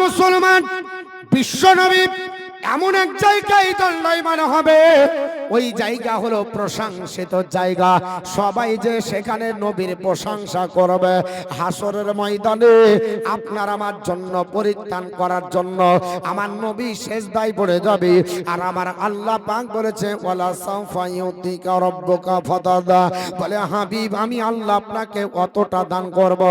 মুসলমান, বিশ্বনবী এমন এক জায়গায় দণ্ডায়মান হবে, ওই জায়গা হলো প্রশংসিত জায়গা। সবাই যে সেখানে নবীর প্রশংসা করবে। হাসরের ময়দানে আপনার আমার জন্য পরিত্রাণ করার জন্য আমার নবী সেজদায় পড়ে যাবে। আর আমার আল্লাহ পাক বলেছে, ওয়ালা সাউফা ইউতিকা রাব্বুকা ফাতাদা, বলে হাবিব আমি আল্লাহ আপনাকে অতটা দান করব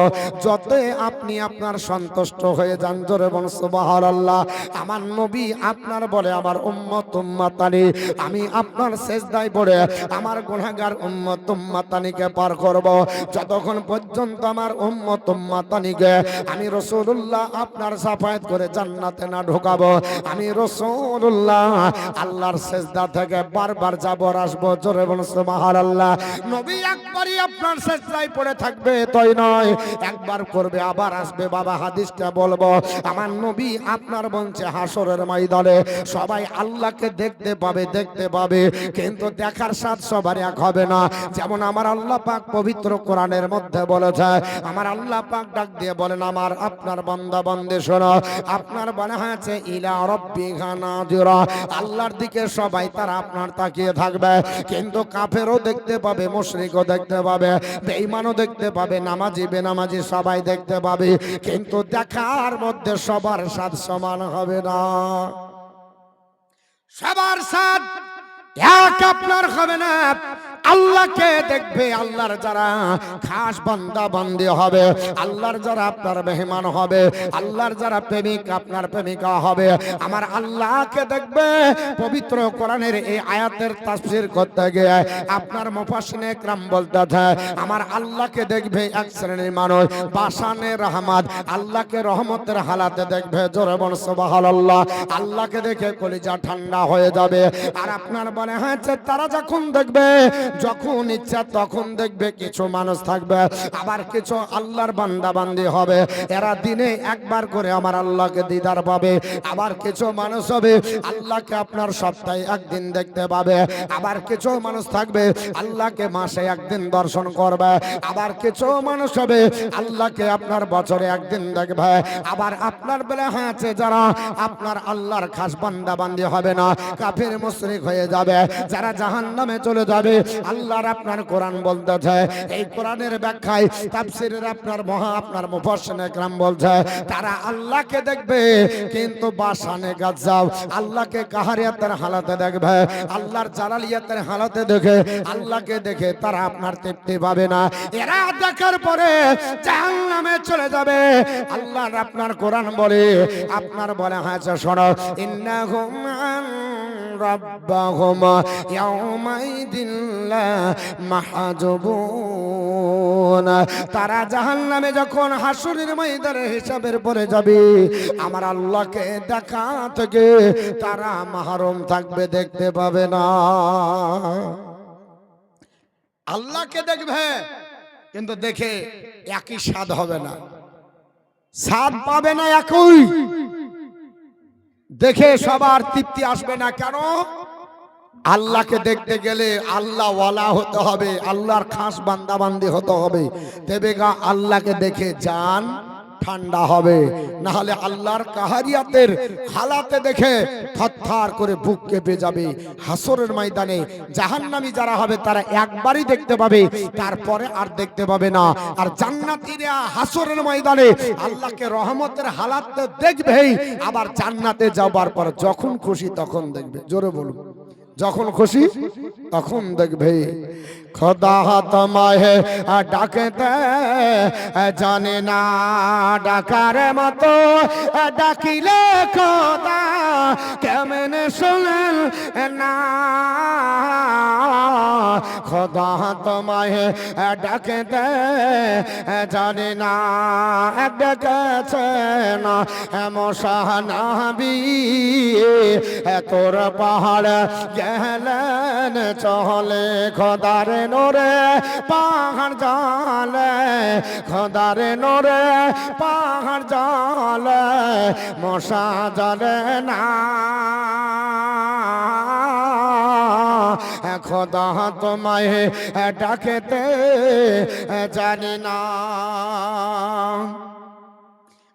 যতে আপনি আপনার সন্তুষ্ট হয়ে যান। জোরে বল সুবহানাল্লাহ। আমার নবী আপনার বলে আমার উম্মত উম্মাতানি, আমি আপনার সেজদায় পড়ে আমার গুনাহগার উম্মত উম্মাতানিকে পার করব। যতক্ষণ পর্যন্ত আমার উম্মত উম্মাতানিকে আমি রাসূলুল্লাহ আপনার সাফায়াত করে জান্নাতে না ঢোকাবো, আমি রাসূলুল্লাহ আল্লাহর সেজদা থেকে বারবার যাব আর আসবো। জোরে বলুন সুবহানাল্লাহ। নবী একবারই আপনার সেজদায় পড়ে থাকবে তাই নয়, একবার করবে আবার আসবে। বাবা হাদিসটা বলবো, আমার নবী আপনার বলছে হাসরের ময়দানে সবাই আল্লাহকে দেখতে পাবে, দেখতে পাবে, কিন্তু দেখার স্বাদ সবার এক হবে না। যেমন আমার আল্লাহ পাক পবিত্র কোরআনের মধ্যে বলেছে, আমার আল্লাহ পাক ডাক দিয়ে বলেন, আমার আপনার বান্দা বান্দে শোনো, আপনার বলা হয়েছে ইলা রাব্বিকা নাযিরা, আল্লাহর দিকে সবাই তারা আপনার তাকিয়ে থাকবে, কিন্তু কাফেরও দেখতে পাবে, মুশরিকও দেখতে পাবে, বেঈমানও দেখতে পাবে, নামাজি বেনামাজি সবাই দেখতে পাবে, কিন্তু দেখার মধ্যে সবার স্বাদ সমান হবে না। সবার সাথ এক আপনার হবে না। আল্লাহকে দেখবে, আল্লাহর যারা খাস বান্দা বান্দি হবে, আল্লাহর যারা আপনার মেহমান হবে, আল্লাহর যারা প্রেমিক আপনার প্রেমিকা হবে, আমার আল্লাহকে দেখবে। পবিত্র কোরআনের এই আয়াতের তাফসীর করতে গিয়ে আপনার মুফাসসিরিনে ইকরাম বলতেছে, আমার আল্লাহকে দেখবে এক শ্রেণীর মানুষ বাসানে রহমত, আল্লাহকে রহমতের হালাতে দেখবে। জোরে বল সুবহানাল্লাহ। আল্লাহকে দেখে কলিজা ঠান্ডা হয়ে যাবে। আর আপনার মনে হয়েছে তারা যখন দেখবে, যখন ইচ্ছা তখন দেখবে। কিছু মানুষ থাকবে, আবার কিছু আল্লাহর বান্দা বান্দি হবে, এরা দিনে একবার করে আমার আল্লাহকে দিদার পাবে। আবার কিছু মানুষ হবে আল্লাহকে আপনার সপ্তাহে একদিন দেখতে পাবে। আবার কিছু মানুষ থাকবে আল্লাহকে মাসে একদিন দর্শন করবে। আবার কিছু মানুষ হবে আল্লাহকে আপনার বছরে একদিন দেখবে। আবার আপনার বেলা আছে যারা আপনার আল্লাহর খাস বান্দা বান্দি হবে না, কাফির মুশরিক হয়ে যাবে, যারা জাহান্নামে চলে যাবে। আল্লাহর আপনার কোরআন বলতেছে, এই কোরআনের ব্যাখ্যায় তাফসীরের আপনার আপনার মুফাসসিরিনে ইকরাম বলছে, তারা আল্লাহকে দেখবে কিন্তু বাসানে গাজাব, আল্লাহকে কাহারিয়াতের হালাতে দেখবে, আল্লাহর জালালিয়াতের হালাতে দেখে আল্লাহকে দেখে তারা আপনার তৃপ্তি পাবে না। এরা দেখার পরে জাহান্নামে চলে যাবে। আল্লাহর আপনার কোরআন বলে, আপনার বলা হয়েছে শোনো, ইন্নাহুম রাব্বাহুম ইয়াউমাইদিন লা মাহজুবুন, তারা জাহান্নামে যখন হাসরের ময়দানে হিসাবের পরে যাবে, আমার আল্লাহকে দেখা থেকে তারা মাহরুম থাকবে, দেখতে পাবে না। আল্লাহকে দেখবে কিন্তু দেখে একই স্বাদ হবে না, স্বাদ পাবে না একই, দেখে সবার তৃপ্তি আসবে না। কেন? আল্লাহকে দেখতে গেলে আল্লাহ ওয়ালা হতে হবে, আল্লাহর খাস বান্দা বান্দি হতে হবে, তবে আল্লাহকে দেখে জান ঠান্ডা হবে। না হলে আল্লাহর কাহারিয়াতের হালাতে দেখে থরথর করে বুক কেঁপে যাবে। হাসরের ময়দানে জাহান্নামী যারা হবে তারা একবারই দেখতে পাবে, তারপরে আর দেখতে পাবে না। আর জান্নাতীরা হাসরের ময়দানে আল্লাহকে রহমতের হালাতে দেখবেই, আবার জান্নাতে যাবার পর যখন খুশি তখন দেখবে। জোরে বলুন, যখন খুশি তখন দেখবে। খোদা তোমায় ডাকতে জানে না, ডাকার মতো ডাকিলে খোদা কেমনে শোনেন না। খোদা তোমায় ডাকতে জানে না, ডেকেছে না মশানবী, তোর পাহাড় গেলেন চলে, খোদার নোরে পাহাড় জালে, খোদার নোরে পাহাড় জালে, মশা জলে না। খোদা তোমায় ডাকতে জানি না।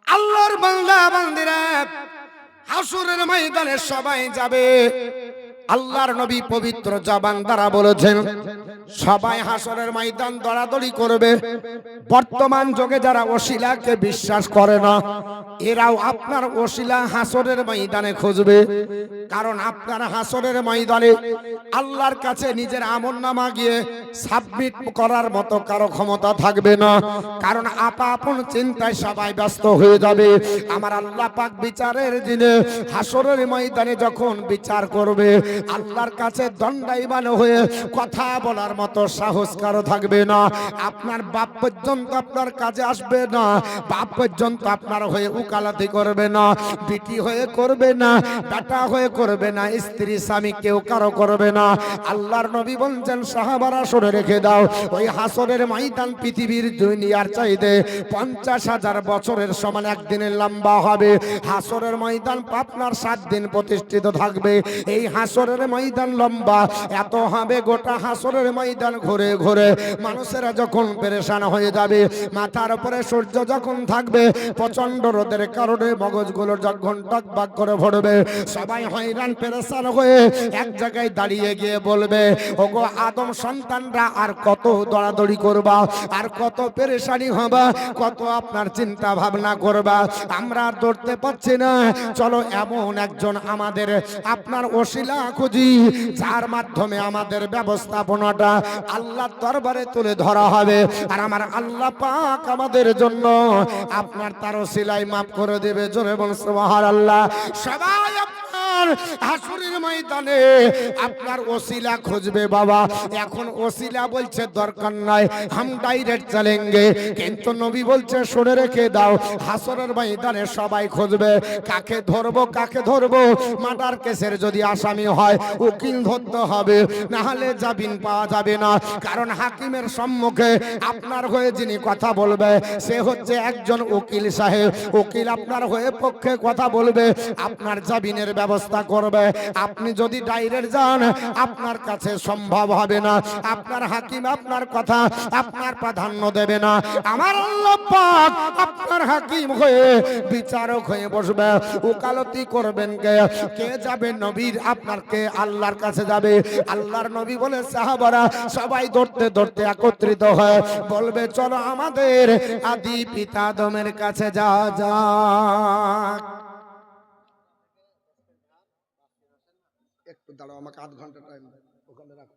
আল্লাহর বান্দা বান্দিরা হাসরের ময়দানে সবাই যাবে। আল্লাহর নবী পবিত্র জবান দ্বারা বলেছেন সবাই হাসরের ময়দান দৌড়াদৌড়ি করবে। বর্তমান যুগে যারা ওসিলাকে বিশ্বাস করে না, এরাও আপনার ওসিলা হাসরের ময়দানে খুঁজবে। কারণ আপনার হাসরের ময়দানে আল্লাহর কাছে নিজের আমলনামা গিয়ে সাবমিট করার মতো কারো ক্ষমতা থাকবে না। কারণ আপন চিন্তায় সবাই ব্যস্ত হয়ে যাবে। আমার আল্লাহ পাক বিচারের দিনে হাসরের ময়দানে যখন বিচার করবে, আল্লাহর কাছে দণ্ডায়মান হয়ে কথা বলার মতো সাহস কারো থাকবে না। আপনার বাপ পর্যন্ত আপনার কাছে আসবে না, বাপ পর্যন্ত আপনার হয়ে উকালতি করবে না, বিটি হয়ে করবে না, বেটা হয়ে করবে না, স্ত্রী স্বামী কেউ কারো করবে না। আল্লাহর নবী বলছেন সাহাবারা শুনে রেখে দাও, ওই হাসরের ময়দান পৃথিবীর দুনিয়ার চাইতে 50,000 বছরের সমান একদিনের লম্বা হবে। হাসরের ময়দান আপনার 7 দিন প্রতিষ্ঠিত থাকবে। এই হাসরের ময়দান লম্বা এত হবে, গোটা হাসরের ময়দান ঘুরে ঘুরে মানুষেরা যখন পেরেশান হয়ে যাবে, মাথার উপরে সূর্য যখন থাকবে, প্রচন্ড রোদের কারণে মগজগুলো যখন টকবাক করে ভরবে, সবাই হয়রান পেরেশান হয়ে এক জায়গায় দাঁড়িয়ে গিয়ে বলবে, ওগো আদম সন্তানরা আর কত দৌড়াদৌড়ি করবা, আর কত পেরেশানি হবা, কত আপনার চিন্তা ভাবনা করবা, আমরা দৌড়তে পারছি না। চলো এমন একজন আমাদের আপনার ওসিলা খুঁজি, যার মাধ্যমে আমাদের ব্যবস্থাপনাটা আল্লাহর দরবারে তুলে ধরা হবে। আর আমার আল্লাহ পাক আমাদের জন্য আপনার তার ওসিলাই মাফ করে দেবে। জোরে বলুন সুবহানাল্লাহ। সবাই আপনার হাসরের ময়দানে আপনার ওসিলা খুঁজবে। বাবা এখন ওসিলা বলছে দরকার নাই, হাম ডাইরেক্ট চলেঙ্গে। কিন্তু নবী বলছে শুনে রেখে দাও, হাসরের ময়দানে সবাই খুঁজবে। কাকে ধরবো, কাকে ধরবো? মার্ডার কেসের যদি আসামি হয় উকিল ধরতে হবে, না হলে জামিন পাওয়া যাবে না। কারণ হাকিমের সম্মুখে আপনার হয়ে যিনি কথা বলবে সে হচ্ছে একজন উকিল সাহেব। উকিল আপনার হয়ে পক্ষে কথা বলবে, আপনার জামিনের ব্যবস্থা করবে। আপনি যদি ডাইরেক্ট যান আপনার কাছে সম্ভব হবে না, আপনার হাকিম আপনার কথা আপনার প্রাধান্য দেবে না। আমার আল্লাহ পাক আপনার হাকিম হয়ে বিচারক হয়ে বসবে। ওকালতি করবেন কে? কে যাবে? নবীর আপনার কে আল্লাহর কাছে যাবে। আল্লাহর নবী বলে সাহাবারা সবাই দৌড়তে দৌড়তে একত্রিত হয়ে বলবে চলো আমাদের আদি পিতা আদমের কাছে যাওয়া যাক। একটু দাঁড়াও, আমাকে আধ ঘন্টা টাইম দাও, ওখানে রাখো।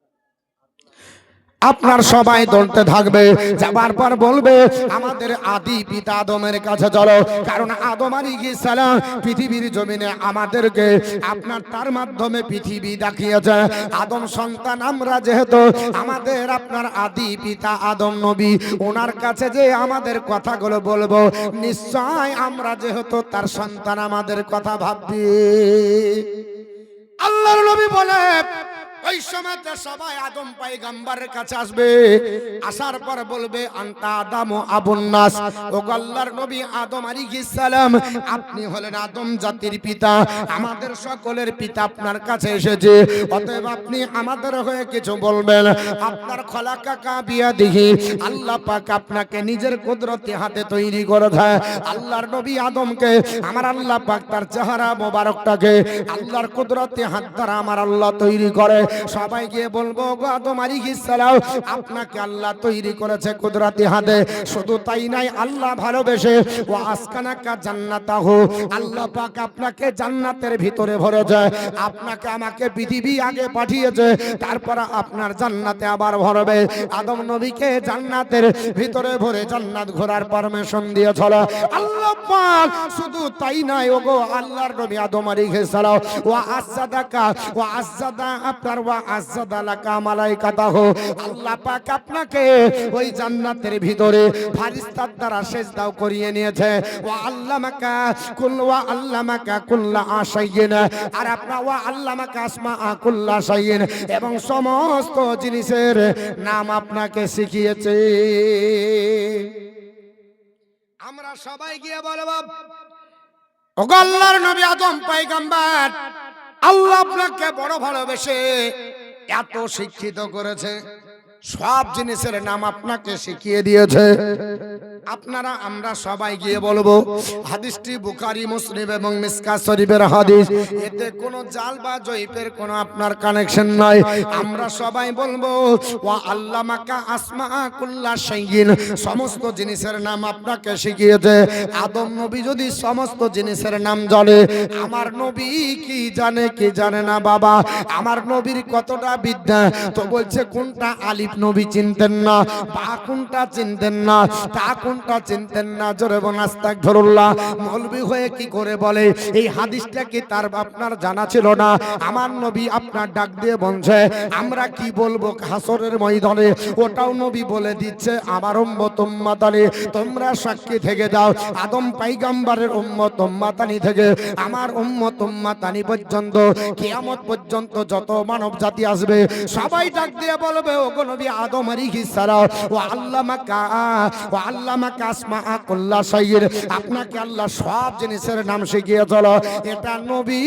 আপনার সবাই দৌড়তে থাকবে, যাবার পর বলবে আমাদের আদি পিতা আদমের কাছে চলো। কারণ আদম আলাইহিস সালাম পৃথিবীর জমিনে আমাদেরকে আপনার তার মাধ্যমে পৃথিবী দেখিয়েছে। আদম সন্তান আমরা যেহেতু, আমাদের আপনার আদি পিতা আদম নবী, ওনার কাছে যে আমাদের কথাগুলো বলবো, নিশ্চয় আমরা যেহেতু তার সন্তান আমাদের কথা ভাববে। আল্লাহর নবী বলে ওই সময়তে সবাই আদম পয়গম্বরের কাছে আসবে। আসার পর বলবে আনতা আদম আবুন নাস, ও আল্লাহর নবী আদম আলাইহিস সালাম আপনি হলেন আদম জাতির পিতা, আমাদের সকলের পিতা আপনার কাছে এসেছে, অতএব আপনি আমাদের হয়ে কিছু বলবেন। আপনার খলাকা কাবিয়া দেখি আল্লাহ পাক আপনাকে নিজের কুদরতি হাতে তৈরি করেছে। আল্লাহর নবী আদমকে আমার আল্লাহ পাক তার চেহারা মোবারকটাকে আল্লাহর কুদরতি হাত দ্বারা আমার আল্লাহ তৈরি করে। সবাই গিয়ে বলবো গো আদম আলাইহিস সালাম আপনাকে আল্লাহ তৈরি করেছে কুদরতি হাতে। শুধু তাই নাই, আল্লাহ ভালোবেসে ও আসকানাকা জান্নাতাহু, আল্লাহ পাক আপনাকে জান্নাতের ভিতরে ভরে যায়। আপনাকে আমাকে পৃথিবী আগে পাঠিয়েছে, তারপর আপনার জান্নাতে আবার ভরবে। আদম নবীকে জান্নাতের ভিতরে ভরে জান্নাত ঘোরার পারমিশন দিয়েছিল আল্লাহ পাক। শুধু তাই নাই, ওগো আল্লাহর নবী আদম আলাইহিস সালাম ও আসাদাকা ও আসাদা আপনার ওয়া আসাদা লাকা মালাইকাতাহু, আল্লাহ পাক আপনাকে ওই জান্নাতের ভিতরে ফারিস্তার দ্বারা সেজদাও করিয়ে নিয়েছে। ওয়া আল্লামাকা কুল্লা আশাইয়িন, আর আপনার ওয়া আল্লামাকা আসমা কুল্লা শাইইন, এবং সমস্ত জিনিসের নাম আপনাকে শিখিয়েছে। আমরা সবাই গিয়ে বলবো ওগো আল্লাহর নবী আদম পয়গম্বর, আল্লাহ আপনাকে বড় ভালোবেসে এত শিক্ষিত করেছে, সব জিনিসের নাম আপনাকে শিখিয়ে দিয়েছে। আপনারা আমরা সবাই গিয়ে বলবো হাদিসটি বুখারী মুসলিম এবং মিশকাত শরীফের হাদিস, এতে কোনো জাল বা জয়ীফের কোনো আপনার কানেকশন নাই। আমরা সবাই বলবো ওয়া আল্লামাকা আসমা কুল্লা শাইইন, সমস্ত জিনিসের নাম আপনাকে শিখিয়েছে। আদম নবী যদি সমস্ত জিনিসের নাম জানে, আমার নবী কি জানে কি জানে না বাবা? আমার নবীর কতটা বিদ্যা! তো বলছে কোনটা আলিফ নবী চিনতেন না, বা কোনটা চিনতেন না, তা কোনটা চিনতেন না। জোরে বলেন আস্তাগফিরুল্লাহ। মৌলবি হয়ে কি করে বলে এই হাদিসটা কি তার আপনার জানা ছিল না? আমার নবী আপনার ডাক দিয়ে বলছে আমরা কি বলবো হাসরের ময়দানে, ওটাও নবী বলে দিচ্ছে আমার উম্মত উম্মাতানি তোমরা সাক্ষী থেকে যাও। আদম পয়গম্বরের উম্মত উম্মাতানি থেকে আমার উম্মত উম্মাতানি পর্যন্ত কিয়ামত পর্যন্ত যত মানব জাতি আসবে সবাই ডাক দিয়ে বলবে ওগো নবী আদম আলাইহিস সালাম ওয়া আল্লামাকা আসমা কুল্লা শাইইন, আপনাকে আল্লাহ সব জিনিসের নাম শিখিয়ে চলো। এটা নবী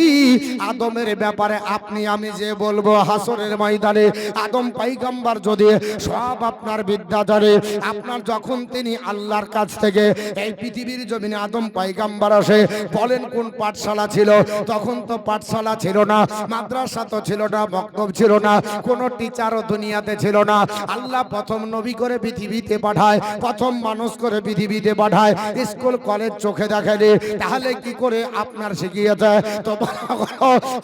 আদমের ব্যাপারে আপনি আমি যে বলবো হাসরের ময়দানে আদম পয়গম্বর যদি সব আপনার বিদ্যা জানে, আপনার যখন তিনি আল্লাহর কাছ থেকে এই পৃথিবীর জমিনে আদম পয়গম্বর আসে, বলেন কোন পাঠশালা ছিল? তখন তো পাঠশালা ছিল না, মাদ্রাসা তো ছিল না, বক্তব্য ছিল না, কোনো টিচারও দুনিয়াতে ছিল না। আল্লাহ প্রথম নবী করে পৃথিবীতে পাঠায়, প্রথম মানুষ করে পৃথিবীতে পাঠায়, স্কুল কলেজ চোখে দেখেনি, তাহলে কি করে আপনার শিখিয়েছে? তো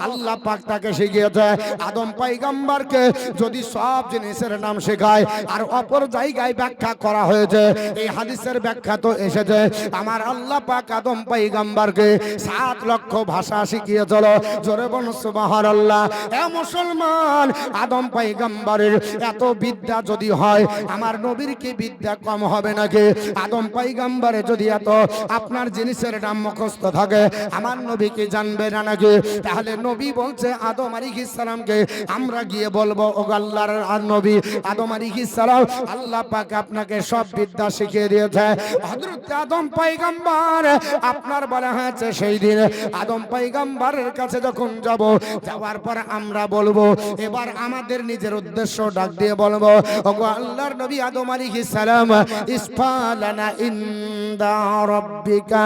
আল্লাহ পাক তাকে শিখিয়েছে আদম পয়গম্বরকে যদি সব জিনিসের নাম শেখায়। আর অপর জায়গায় ব্যাখ্যা করা হয়েছে, এই হাদিসের ব্যাখ্যা তো এসেছে আমার আল্লাহ পাক আদম পয়গম্বরকে 7 লক্ষ ভাষা শিখিয়েছিল। জোরে বলুন সুবহানাল্লাহ। এ মুসলমান, আদম পয়গম্বরের এত বিদ্যা যদি হয়, আমার নবীর কি বিদ্যা কম হবে নাকি? আদম পয়গম্বরে যদি এত আপনার জিনিসের নাম মুখস্থ থাকে, আমার নবী কি জানবে না নাকি? তাহলে নবী বলছে আদম আলাইহিস সালামকে আমরা গিয়ে বলবো ও আল্লাহর নবী আদম আলাইহিস সালাম আল্লাহ পাক আপনাকে সব বিদ্যা শিখিয়ে দিয়েছে। হযরত আদম পয়গম্বর আপনার বলা হয়েছে সেই দিন আদম পয়গম্বরের কাছে যখন যাব, যাওয়ার পর আমরা বলবো, এবার আমাদের নিজের উদ্দেশ্য ডাক দিয়ে বলবো ওগো আল্লাহর নবী আদম আলাইহিস সালাম ইসফালানা ইনদা রাব্বিকা,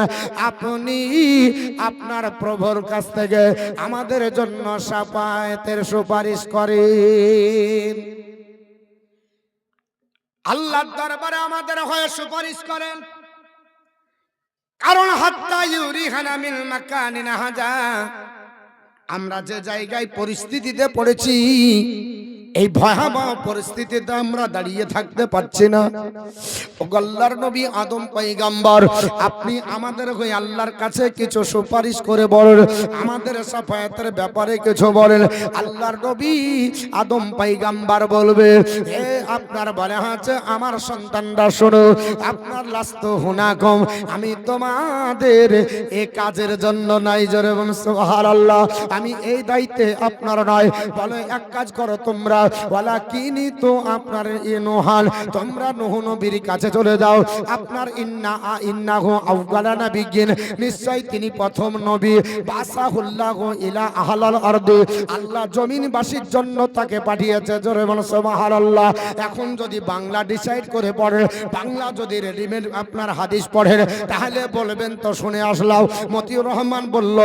আপনি আপনার প্রভুর কাছ থেকে আমাদের জন্য শাফায়াতের সুপারিশ করেন। আল্লাহর দরবারে আমাদের হয়ে সুপারিশ করেন, কারণ হাত্তা ইউরিহানা মিন মাকানিন হাজা, আমরা যে জায়গায় পরিস্থিতিতে পড়েছি এই ভয়াবহ পরিস্থিতিতে আমরা দাঁড়িয়ে থাকতে পারছি না। ও আল্লাহর নবী আদম পয়গম্বর আপনি আমাদের হয়ে আল্লাহর কাছে কিছু সুপারিশ করে বলেন, আমাদের শাফায়াতের ব্যাপারে কিছু বলেন। আল্লাহর নবী আদম পয়গম্বর বলবে এ আপনার বলা আছে আমার সন্তানরা শোনো, আপনার লাস্ত হুনাকুম, আমি তোমাদের এই কাজের জন্য নাই। জোরে বলুন সুবহানাল্লাহ। আমি এই দায়িত্বে আপনার নয়, বলে এক কাজ করো তোমরা ওয়ালাকিনি, তো আপনার ইনুহান তোমরা নূহ নবীর কাছে চলে যাও। আপনার ইন্নাহু আউয়ালা নাবিয়্যিন, নিশ্চয় তিনি প্রথম নবী। বাসাহুল্লাহু ইলা আহলাল আরদি, আল্লাহ জমিনবাসীর জন্য তাকে পাঠিয়েছে। জোরে বলুন সুবহানাল্লাহ। এখন যদি বাংলা ডিসাইড করে পড়েন, বাংলা যদি রেডিমেড আপনার হাদিস পড়েন, তাহলে বলবেন তো শুনে আসলাম। মতিউর রহমান বলল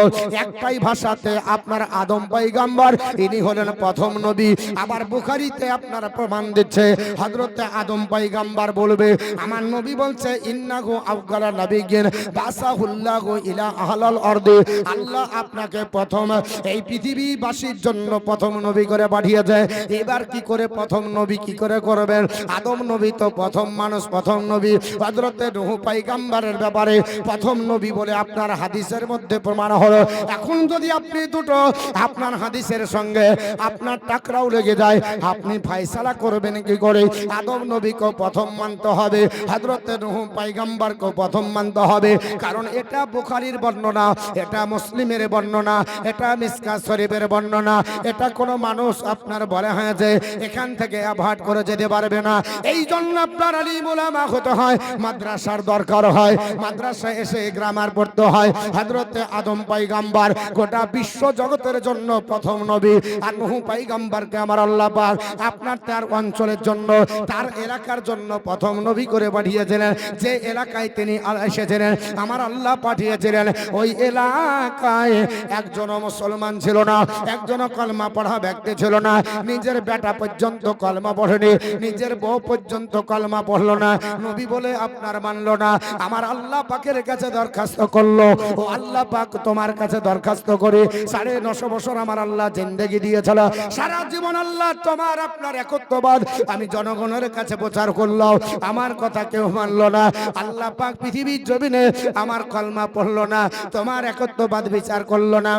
একটাই ভাষাতে আপনার আদম পয়গম্বর ইনি হলেন প্রথম নবী। আবার বুখারীতে আপনারা প্রমাণ দিচ্ছে হযরত আদম পয়গম্বর বলবে আমার নবী বলছে ইন্নাহু আউয়ালা নাবিয়্যিন বাসাহুল্লাহু ইলা আহলাল আরদি, আল্লাহ আপনাকে প্রথম এই পৃথিবীবাসীর জন্য প্রথম নবী করে পাঠিয়েছে। এবার কি করে প্রথম নবী কি করে করবেন? আদম নবী তো প্রথম মানুষ, প্রথম নবী। হযরত নূহ পয়গম্বরের ব্যাপারে প্রথম নবী বলে আপনার হাদিসের মধ্যে প্রমাণ হলো। এখন যদি আপনি দুটো আপনার হাদিসের সঙ্গে আপনার টাকরাও লেগে যায়, আপনি ফয়সালা করবেন কি করে? আদম নবীকে প্রথম মানতে হবে, হযরত নূহ পয়গম্বরকে প্রথম মানতে হবে, কারণ এটা বুখারীর বর্ণনা, এটা মুসলিমের বর্ণনা, এটা মিশকাত শরীফের বর্ণনা। এটা কোনো মানুষ আপনার বলা হয়েছে এখান থেকে অ্যাভয়েড করে যেতে পারবে না। এই জন্য আপনার আলিম উলামা হতে হয়, মাদ্রাসার দরকার হয়, মাদ্রাসায় এসে গ্রামার পড়তে হয়। হযরত আদম পয়গম্বর গোটা বিশ্ব জগতের জন্য প্রথম নবী, আর নূহ পয়গম্বরকে আমার আল্লাহ পাক আপনার তার অঞ্চলের জন্য, তার এলাকার জন্য প্রথম নবী করে পাঠিয়েছিলেন। যে এলাকায় তিনি এসেছিলেন আমার আল্লাহ পাঠিয়েছিলেন, ওই এলাকায় একজনও মুসলমান ছিল না, একজনও কলমা পড়া ব্যক্তি ছিল না। নিজের বেটা পর্যন্ত কলমা পড়েনি, নিজের বউ পর্যন্ত কলমা পড়লো না। নবী বলে আপনার মানলো না। আমার আল্লাহ পাকের কাছে দরখাস্ত করলো, ও আল্লাহ পাক তোমার কাছে দরখাস্ত করে 950 বছর আমার আল্লাহ জিন্দেগি দিয়েছিল, সারা জীবন আল্লাহ তোমার আপনার একত্ববাদ আমি জনগণের কাছে প্রচার করলাম, আমার কথা কেউ মানলো না। আল্লাহ পাক পৃথিবীর জমিনে আমার কলমা পড়লো না, তোমার একত্ববাদ বিচার করলো না,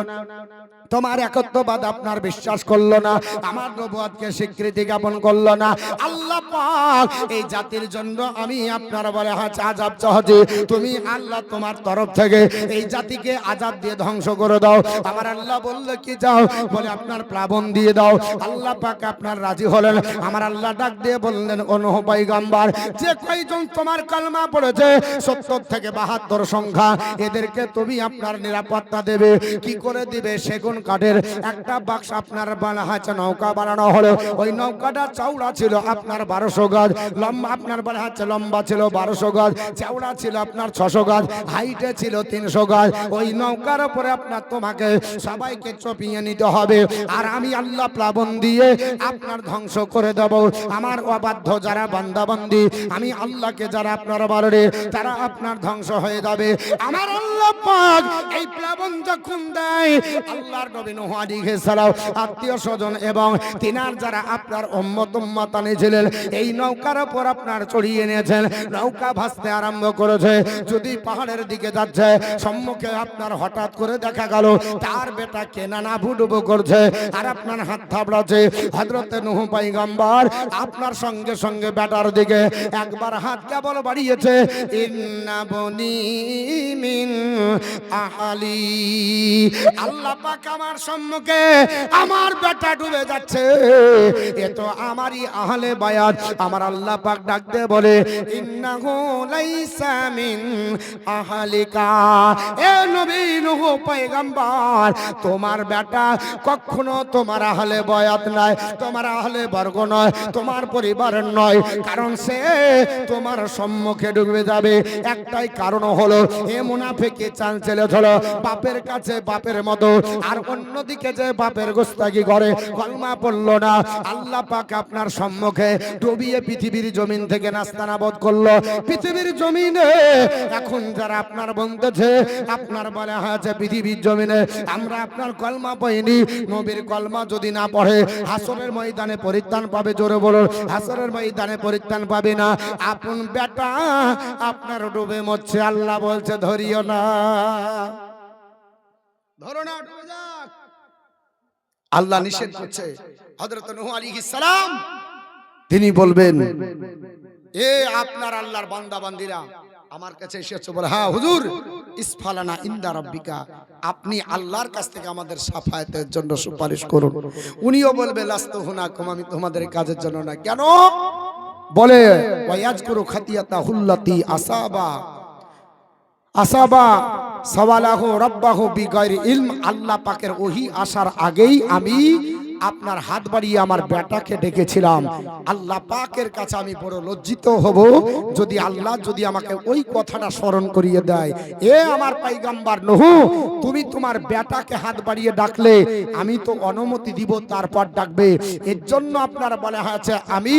তোমার একত্ববাদ আপনার বিশ্বাস করলো না, আমার নবুয়তকে স্বীকৃতি জ্ঞাপন করলো না। আল্লাহ পাক এই জাতির জন্য আমি আপনার বলে আযাব চাচ্ছি, তুমি আল্লাহ তোমার তরফ থেকে এই জাতিকে আযাব দিয়ে ধ্বংস করে দাও। আমার আল্লাহ বললো কি যাও, বলে আপনার প্লাবন দিয়ে দাও। আল্লাহ পাক আপনার রাজি হলেন। আমার আল্লাহ ডাক দিয়ে বললেন, ও নূহ পয়গম্বর, যে কয়জন তোমার কালমা পড়েছে 70 থেকে 72 সংখ্যা, এদেরকে তুমি আপনার নিরাপত্তা দেবে। কি করে দিবে? সেগুন কাঠের একটা বাক্স আপনার বানা আছে, নৌকা বানানো হলো। ওই নৌকাটা চওড়া ছিল আপনার 1200 গজ, লম্বা আপনার বানা আছে লম্বা ছিল 1200 গজ, চওড়া ছিল আপনার 600 গজ, হাইটে ছিল 300 গজ। ওই নৌকার উপরে আপনার তোমাকে সবাইকে চপিয়ে নিতে হবে, আর আমি আল্লাহ প্লাবন দিয়ে আপনার ধ্বংস করে দেব। আমার অবাধ্য যারা বান্দাবান্দি, আমি আল্লাহকে যারা আপনার বারে, তারা আপনার ধ্বংস হয়ে যাবে। আমার আল্লাহ পাক এই প্লাবন যখন দেয়, আল্লাহর নবী নূহ আলাইহিস সালাম আত্মীয় স্বজন এবং তিনার যারা আপনার উম্মত উম্মাতানি ছিলেন, এই নৌকার উপর আপনার চড়িয়ে নিয়েছেন। নৌকা ভাসতে আরম্ভ করেছে, যদি পাহাড়ের দিকে যাচ্ছে, সম্মুখে আপনার হঠাৎ করে দেখা গেল তার বেটা কেনানা বুডুবু করছে, আর আপনার হাত থাবড়াচ্ছে। হযরত নূহ পয়গম্বর আপনার সঙ্গে সঙ্গে বেটার দিকে একবার হাত কেবল বাড়িয়েছে, ইন্না বনি মিন আহলি, আল্লাহ পাক আমার সম্মুখে আমার বেটা ডুবে যাচ্ছে, এ তো আমারই আহলে বায়াত। আমার আল্লাহ পাক ডাক দিয়ে বলে, ইন্নাহু লাইসা মিন আহলিকা, এ নবী নূহ পয়গম্বর, তোমার বেটা কখনো তোমার আহলে বায়াত নয়, তোমার আহলে বর্গ নয়, তোমার পরিবারের নয়, কারণ সে তোমার সম্মুখে ডুবে যাবে। একটাই কারণ হলো, এ মুনাফিকি চালচেলে হলো বাপের কাছে বাপের মতো, আর অন্যদিকে যে বাপের গোস্তাকি করে, কলমা পড়লো না। আল্লাহ পাক আপনার সম্মুখে ডুবিয়ে পৃথিবীর জমিন থেকে নাস্তানাবদ করলো। পৃথিবীর জমিনে এখন যারা আপনার বলতেছে, আপনার বলা হয়েছে পৃথিবীর জমিনে আমরা আপনার কলমা পাইনি, নবীর কলমা যদি না পড়ে হাসরের ময়দানে পরিত্রাণ পাবে। জোরে বলুন, হাসরের ময়দানে পরিত্রাণ পাবে না। আপন বেটা আপনার ডুবে মরছে, আল্লাহ বলছে ধরিও না, ধরো না, ডুবে যাক। আল্লাহ নিষেধ করছে। হযরত নূহ আলাইহিস সালাম তিনি বলবেন, এ আপনার আল্লাহর বান্দা বান্দিরা আমার কাছে এসেছে, বলে হ্যাঁ হুজুর, ইসফালানা ইনদা রাব্বিকা, আপনি আল্লাহর কাছ থেকে আমাদের সাফায়াতের জন্য সুপারিশ করুন। উনিও বলবে লাস্তু হুনাকুম, আমি তোমাদের কাজের জন্য না। কেন? বলে ওয়ায়াজকুরু খাতিয়াতা হুল্লাতি আসাবা সওয়ালাহু রাব্বাহু বিগাইরি ইলম, আল্লাহ পাকের ওহী আসার আগেই আমি আপনার হাত বাড়িয়ে আমার বেটাকে ডেকেছিলাম। আল্লাহ পাকের কাছে আমি বড় লজ্জিত হব যদি আল্লাহ যদি আমাকে ওই কথাটা স্মরণ করিয়ে দেয়, এ আমার পয়গম্বর নূহ, তুমি তোমার বেটাকে হাত বাড়িয়ে ডাকলে আমি তো অনুমতি দিব, তারপর ডাকবে। এর জন্য আপনার বলা হয়েছে, আমি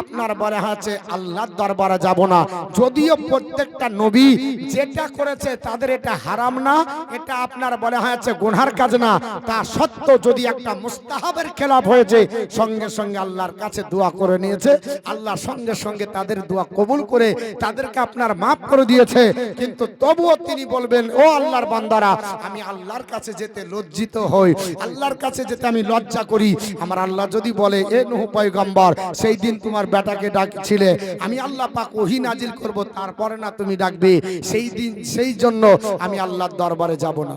আপনার বলা হয়েছে আল্লাহর দরবারে যাব না। যদিও প্রত্যেকটা নবী যেটা করেছে তাদের এটা হারাম না, এটা আপনার বলা হয়েছে গুনার কাজ না, তা সত্ত্বেও যদি একটা মুস্তাহাবের খেলাফ হয়েছে, সঙ্গে সঙ্গে আল্লাহর কাছে দোয়া করে নিয়েছে, আল্লাহ সঙ্গে সঙ্গে তাদের দোয়া কবুল করে তাদেরকে আপনার মাফ করে দিয়েছে। কিন্তু তবুও তিনি বলবেন, ও আল্লাহর বান্দারা, আমি আল্লাহর কাছে যেতে লজ্জিত হই, আল্লাহর কাছে যেতে আমি লজ্জা করি। আমার আল্লাহ যদি বলে, এ নূহ পয়গম্বর, সেই দিন তোমার বেটাকে ডাকছিলে, আমি আল্লাহ পাক ওহী নাজিল করব, তারপরে না তুমি ডাকবে, সেই দিন সেই জন্য আমি আল্লাহর দরবারে যাব না।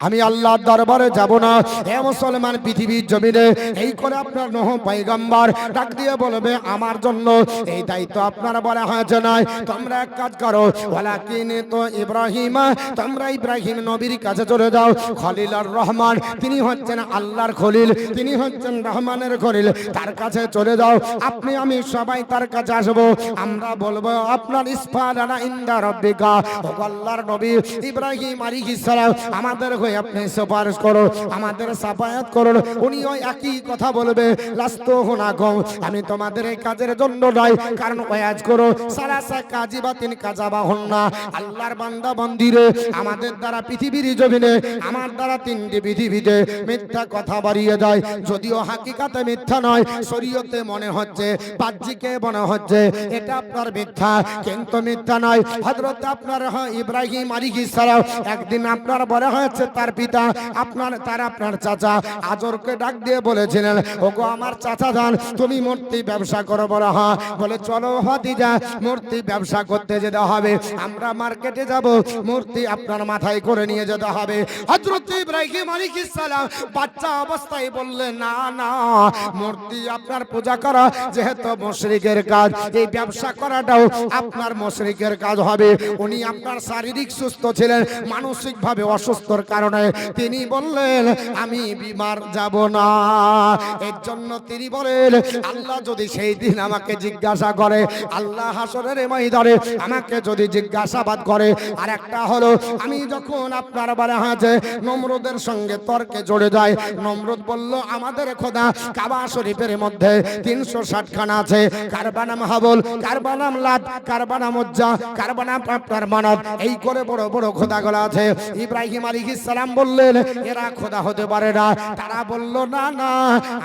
আমি আল্লাহর দরবারে যাব না। হে মুসলমান, পৃথিবীর জমিনে এই করে আপনার নূহ পয়গম্বর ডাক দিয়ে বলবে আমার জন্য এই দায়িত্ব আপনার বলা হয়েছে নয়। তোমরা এক কাজ করো, ওয়ালাকিন তো ইব্রাহিম, তোমরা ইব্রাহিম নবীর কাছে চলে যাও। খলিলুর রহমান, তিনি হচ্ছেন আল্লাহর খলিল, তিনি হচ্ছেন রহমানের খলিল, তার কাছে চলে যাও। আপনি আমি সবাই তার কাছে আসবো। আমরা বলবো আপনার ইসফালানা ইনদা রাব্বিকা, ও আল্লাহর নবী ইব্রাহিম আলাইহিস সালাম আমাদের হয়ে আপনি সুপারিশ করুন, আমাদের সাফায়াত করুন। উনিও একই কথা বলবে, লাস্তু হুনাকুম, আমি তোমাদের এই কাজের জন্য নয়, কারণ ওয়াজ করো সালাসা কাজিবাতিন কাজাবাহুন্না, আল্লাহর বান্দা বান্দিরে আমাদের দ্বারা পৃথিবীর জমিনে আমার দ্বারা তিনটি পৃথিবীতে মিথ্যা কথা বাড়িয়ে যায়, যদিও হাকিকাতে মিথ্যা নয়, শরীয়তে মনে হচ্ছে, বাহ্যিকে মনে হচ্ছে এটা আপনার মিথ্যা, কিন্তু মিথ্যা নয়। হযরত আপনার ইব্রাহিম আলাইহিস সালাম একদিন আপনার বলা হয়েছে তার পিতা আপনার চাচা আজরকে ডাক দিয়ে বলেছিলেন, ওগো আমার চাচা জান, তুমি মূর্তি ব্যবসা করো। বলা হ্যাঁ, বলে চলো ভাতিজা মূর্তি ব্যবসা করতে যেতে হবে, আমরা মার্কেটে যাব, মূর্তি আপনার মাথায় করে নিয়ে যেতে হবে। হযরত ইব্রাহিম আলাইহিস সালাম বাচ্চা অবস্থায় বললেন, না না, মূর্তি আপনার পূজা করা যেহেতু মুশরিকের কাজ, এই ব্যবসা করাটাও আপনার মুশরিকের কাজ হবে। উনি আপনার শারীরিক সুস্থ ছিলেন, মানসিক ভাবে অসুস্থর কারণে তিনি বললেন আমি বিমার যাব না। এর জন্য তিনি বলেন, আল্লাহ যদি সেই দিন আমাকে জিজ্ঞাসা করে, আল্লাহ হাসরের ময়দানে আমাকে যদি জিজ্ঞাসাবাদ করে, আর একটা হলো আমি যখন আপনার বলা হয়েছে নমরুদের সঙ্গে তর্কে জড়ে যায়, নমরুদ বলল আমাদের খোদা কাবা শরীফের মধ্যে 360 খানা আছে, কারবা নাম হাবল, কারবা নাম লাত, কারবা নাম উজ্জা, কারবা নাম আপনার মানত, এই করে বড় বড় খোদাগুলো আছে। ইব্রাহিম আলাইহিস সালাম বললেন এরা খোদা হতে পারে না। তারা বলল না না,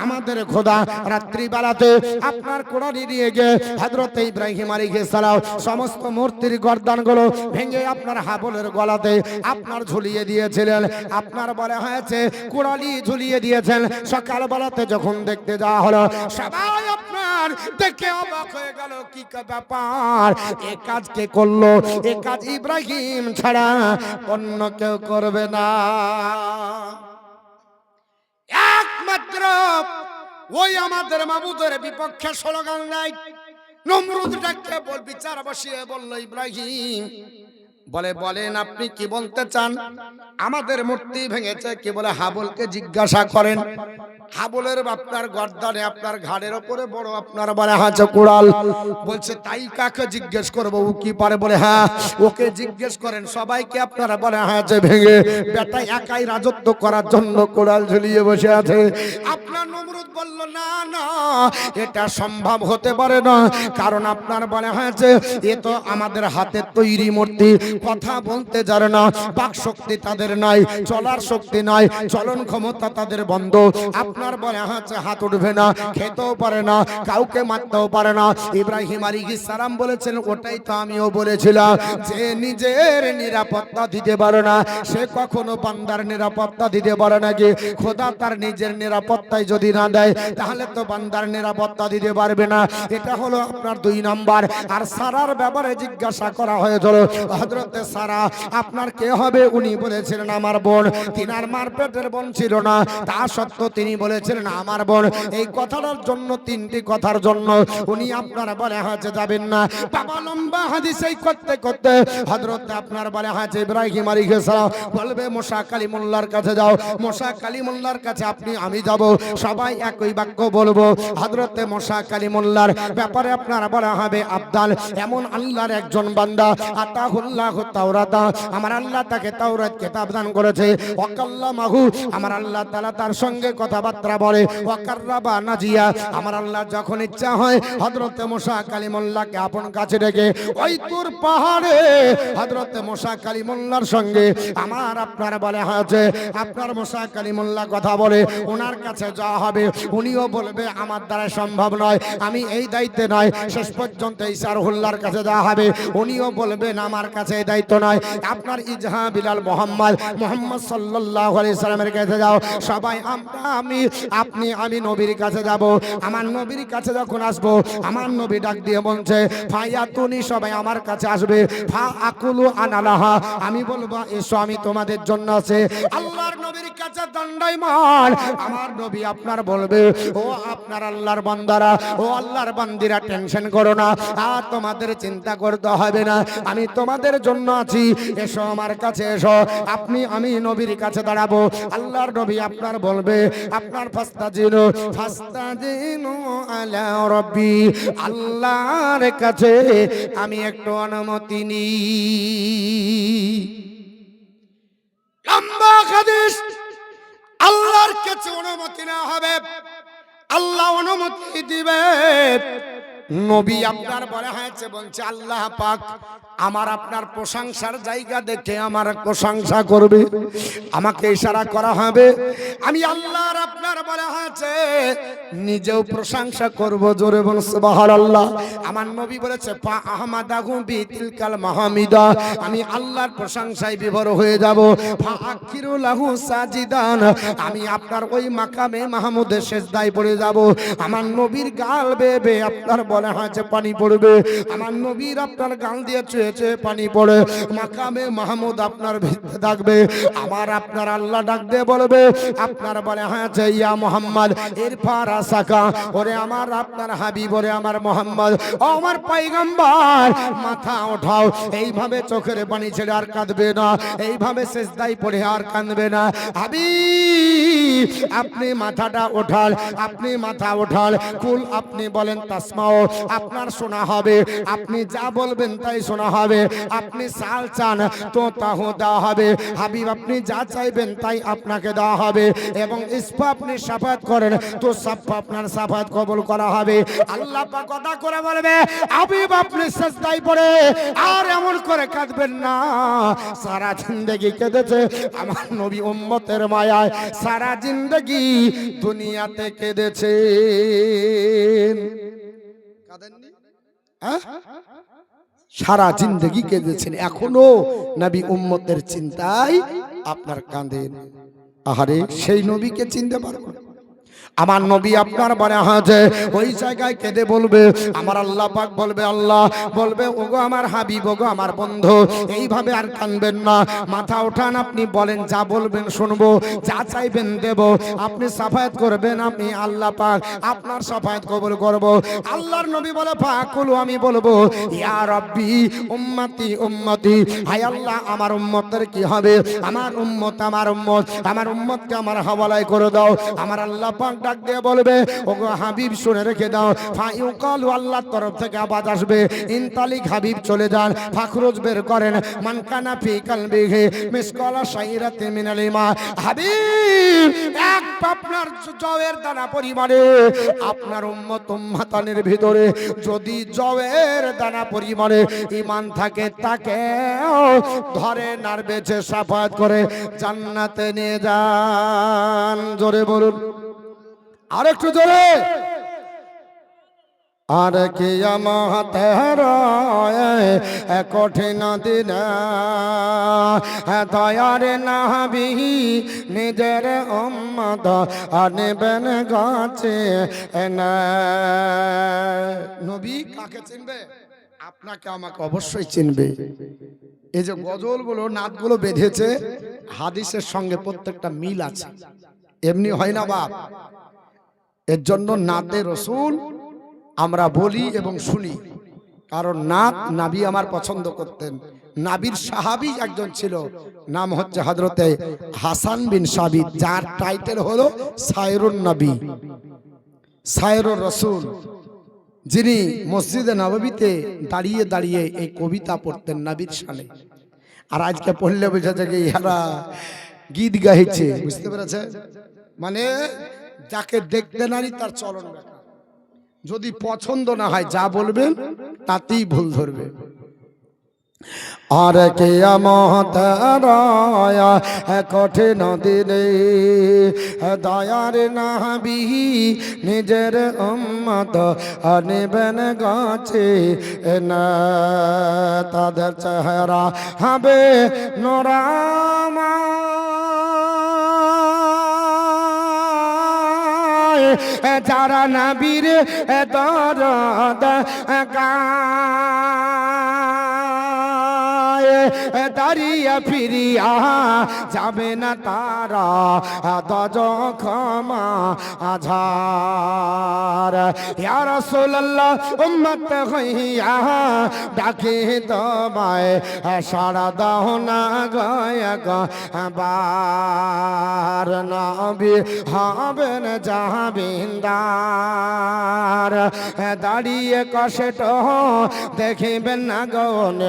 আমাদের খোদা রাত্রিবেলাতে আপনার কোরআনি নিয়ে গিয়ে হযরত ইব্রাহিম আলাইহিস সালাম সমস্ত মূর্তির গর্দানগুলো ভেঙে আপনার হাবলের গলাতে আপনার ঝুলিয়ে দিয়েছিলেন। আপনার বলা হয়েছে কোরআনি ঝুলিয়ে দিয়েছেন। সকালবেলাতে যখন দেখতে যাওয়া হলো, সবাই আপনার দেখে অবাক হয়ে গেল, কি ব্যাপার, এ কাজ কে করলো? এ কাজ ইব্রাহিম ছাড়া অন্য কেউ করবে না। একমাত্র ওই আমাদের মাবুদের বিপক্ষে স্লোগান নাই। নমরুদ ডাকতে বিচার বসিয়ে বলল, ইব্রাহিম বলেন আপনি কি বলতে চান? আমাদের মূর্তি ভেঙেছে কি বলে হাবলকে জিজ্ঞাসা করেন। হাবলের আপনার গর্দানে আপনার ঘাড়ের উপরে বড় আপনার বলে হাঁচো কুড়াল, বলছে তাই কাকে জিজ্ঞেস করবো, ও কি পারে? বলে হ্যাঁ ওকে জিজ্ঞেস করেন। সবাইকে আপনারা বলে হাঁচে ভেঙে বেটা একাই রাজত্ব করার জন্য কুড়াল ঝুলিয়ে বসে আছে। আপনার নমরুদ বলল না না, এটা সম্ভব হতে পারে না, কারণ আপনার বলে হয়েছে এ তো আমাদের হাতের তৈরি মূর্তি, কথা বলতে জানে না, বাক শক্তি তাদের নাই, চলার শক্তি নাই, চলন ক্ষমতা তাদের বন্ধ। আপনার বলে হাত উঠবে না, খেতেও পারে না, কাউকে মারতেও পারে না। ইব্রাহিম আলাইহিস সালাম বলেছেন ওটাই তো আমিও বলেছিলাম, যে নিজের নিরাপত্তা দিতে পারে না সে কখনো বান্দার নিরাপত্তা দিতে পারে নাকি? খোদা তার নিজের নিরাপত্তায় যদি না দেয় তাহলে তো বান্দার নিরাপত্তা দিতে পারবে না। এটা হলো আপনার 2 নাম্বার। আর সারার ব্যাপারে জিজ্ঞাসা করা হয়েছিল, হযরতে সারা আপনার কে হবে? উনি বলেছিলেন আমার বোন। তিনার মার পেটের বোন ছিল না, তা সত্ত্বেও তিনি বলেছিলেন আমার বোন। এই কথাটার জন্য, 3টি কথার জন্য উনি আপনার বলে হয়েছে যাবেন না। বাবা লম্বা হাদিস এই করতে করতে হযরতে আপনার বলে হয়েছে ইব্রাহিম আলাইহিস সালাম বলবে মুসা কালিমুল্লাহর কাছে যাও, মুসা কালিমুল্লাহর কাছে আমি যাব। সবাই একই বাক্য বলবো। হযরতে মুসা কালিমুল্লাহর ব্যাপারে আপনার বলা হবে আব্দাল, এমন আল্লাহর একজন বান্দা, আতাহুল্লাহু তাওরাতা, আমার আল্লাহ তাকে তাওরাত কিতাব দান করেছে। ওয়াকাল্লামাহু, আমার আল্লাহ তাআলা তার সঙ্গে কথাবার্তা বলে। ওয়াকাররাবা নাজিয়া, আমার আল্লাহ যখন ইচ্ছা হয় হযরতে মুসা কালিমুল্লাহকে আপন কাছে ডেকে ওই তুর পাহাড়ে হযরতে মুসা কালিমুল্লাহর সঙ্গে আমার আপনার বলে হয়েছে আপনার মুসা কালিমুল্লাহ কথা বলে, ওনার কাছে যাওয়া হবে। উনিও বলবে আমার দ্বারা সম্ভব নয়, আমি এই দায়িত্বে নয়। শেষ পর্যন্ত ঈসা রুহুল্লাহর কাছে যাওয়া হবে। উনিও বলবেন আমার কাছে দায়িত্ব নয়, আপনার ইজহা বিলাল মোহাম্মদ সাল্লাল্লাহু আলাইহি সাল্লামের কাছে যাও। সবাই আমি নবীর কাছে যাব। আমার নবীর কাছে যখন আসবো, আমার নবী ডাক দিয়ে বলছে ফায়াতুনি, সবাই আমার কাছে আসবে। ফা আকুলু আনালাহা, আমি বলবো এসো আমি তোমাদের জন্য আছে। আল্লাহর নবীর কাছে দণ্ডায়মান আমার নবী আপনার বলবে ও আপনার আল্লাহর বান্দারা, ও আল্লাহর বান্দিরা, টেনশন করো না, আর তোমাদের চিন্তা করতে হবে না, আমি তোমাদের জন্য আছি, এসো আমার কাছে এসো। আমি নবীর কাছে দাঁড়াবো। আল্লাহর নবী আপনার বলবে আপনার ফাস্তাজিনু আলা রাব্বি, আল্লাহর কাছে আমি একটু অনুমতি নিই। লম্বা হাদিস, আল্লাহর কাছে অনুমতি না হবে, আল্লাহ অনুমতি দিবে। নবী আপনার বলা হয়েছে, বলছে আল্লাহ পাক আমার আপনার প্রশংসার জায়গা দেখে আমার প্রশংসা করবে, আমাকে ইশারা করা হবে, আমি আল্লাহর আপনার বলা হয়েছে নিজেও প্রশংসা করব। জোরে বল সুবহানাল্লাহ। আমার নবী বলেছে পা আহমাদাহু বিতিলকাল মাহমিদা, আমি আল্লাহর প্রশংসায় বিভোর হয়ে যাব। ফা আকিরু লাহু সাজিদান, আমি আপনার ওই মাকামে মাহমুদের সিজদায় পড়ে যাব। আমার নবীর গাল বেবে আপনার বলা হয়েছে পানি পড়বে, আমার নবীর আপনার গাল দিয়ে চুয়েছে পানি পড়ে, মাকামে মাহমুদ আপনার ভিতরে থাকবে। আমার আপনার আল্লাহ ডাক দিয়ে বলবে আপনার বলা হয়েছে ইয়া মুহাম্মদ ইরফা রাসাকা, ওরে আমার আপনার হাবিব, ওরে আমার মুহাম্মদ, ও আমার পয়গম্বর, মাথা ওঠাও। এইভাবে চোখের পানি ছেড়ে আর কাঁদবে না, এইভাবে সিজদায় পড়ে আর কাঁদবে না। হাবিব আপনি মাথাটা ওঠান, আপনি মাথা ওঠান। কুল আপনি বলেন তাসমাও, আপনার শোনা হবে, আপনি যা বলবেন তাই শোনা হবে। আপনি সাল চান তো তাও দেওয়া হবে। হাবিব আপনি যা চাইবেন তাই আপনাকে দেওয়া হবে। এবং ইসফা আপনি সাফাত করেন তো সাফা আপনার সাফাত কবুল করা হবে। আল্লাহ পাক কথা করে বলবে হাবিব আপনি সিজদায় পড়ে আর এমন করে কাঁদবেন না। সারা জিন্দেগি কেঁদেছে আমার নবী উম্মতের মায়ায়, সারা জিন্দেগি দুনিয়াতে কেঁদেছে। কাঁদেননি? সারা জিন্দেগি কেঁদেছেন, এখনো নবী উম্মতের চিন্তায় আপনার কাঁদেন। আহারে সেই নবীকে চিনতে পারবো না। আমার নবী আপনার বলা হয়েছে ওই জায়গায় কেঁদে বলবে, আমার আল্লাহ পাক বলবে, আল্লাহ বলবে ওগো আমার হাবিব, ওগো আমার বন্ধু, এইভাবে আর কাঁদবেন না, মাথা ওঠান, আপনি বলেন যা বলবেন শুনবো, যা চাইবেন দেব, আপনি সাফায়াত করবেন, আমি আল্লাহ পাক আপনার সাফায়াত কবুল করব। আল্লাহর নবী বলে ফাকুলু, আমি বলবো ইয়া রাব্বি উম্মতি উম্মতি, হায় আল্লাহ আমার উম্মতের কি হবে, আমার উম্মত আমার উম্মত, আমার উম্মতকে আমার হাওয়ালায় করে দাও। আমার আল্লাহ পাক ডাক দিয়ে বলবে ওগো হাবিব শুনে রেখে দাও, ফায়ুকালু আল্লাহর তরফ থেকে আওয়াজ আসবে ইনতালিক হাবিব চলে যান। ফাখরুজ বের করেন মানকানা ফি কালবিহি মিসকালা শাইরাতি মিনাল ইমা, হাবিব এক আপনার জওয়ের দানা পরিমাণে আপনার উম্মতানের ভিতরে যদি জওয়ের দানা পরিমাণে ঈমান থাকে তাকে ধরে নার বেঁচে সাফাত করে জান্নাতে নিয়ে যান। জোরে বলুন, আর একটু জোরে। আর কিয়ামতের কঠিন দিন দয়ার নবী নিজের উম্মত আনবেন গাছে। নবী কাকে চিনবে? আপনাকে আমাকে অবশ্যই চিনবে। এই যে গজলগুলো নাতগুলো বেঁধেছে হাদিসের সঙ্গে প্রত্যেকটা মিল আছে, এমনি হয় না বাপ। এর জন্য নাতে রসুল আমরা বলি এবং শুনি, কারণ নাত নাবি আমার পছন্দ করতেন। নাবির সাহাবী একজন ছিল, নাম হচ্ছে হযরতে হাসান বিন সাবিত, যার টাইটেল হলো সায়রুন নবী, সায়রুর রসুল, যিনি মসজিদে নববীতে দাঁড়িয়ে দাঁড়িয়ে এই কবিতা পড়তেন নবীর শানে। আর আজকে পড়লে বোঝা যায় যে ইহারা গীত গাইছে, বুঝতে পেরেছে? মানে যাকে দেখতে নারী তার চলন দেখা, যদি পছন্দ না হয় যা বলবেন তাতেই ভুল ধরবে। আর কিয়ামত রায়া কঠিন দিনে দয়ার নবী নিজের উম্মত নেবেন গাছে না, তাদের চেহারা হবে নোরামা, যারা নবীর দরদ দাঁড়িয়ে ফিরিয়া যাবে না তারা দজ ক্ষমা আঝার। ইয়া রাসূলুল্লাহ উম্মত হইয়া ডাকে তোমায় সাড়া দাও না গয়াবার, নবী হবেন জাহাবিন্দার, দাঁড়িয়ে কষ্ট দেখিবেন না গন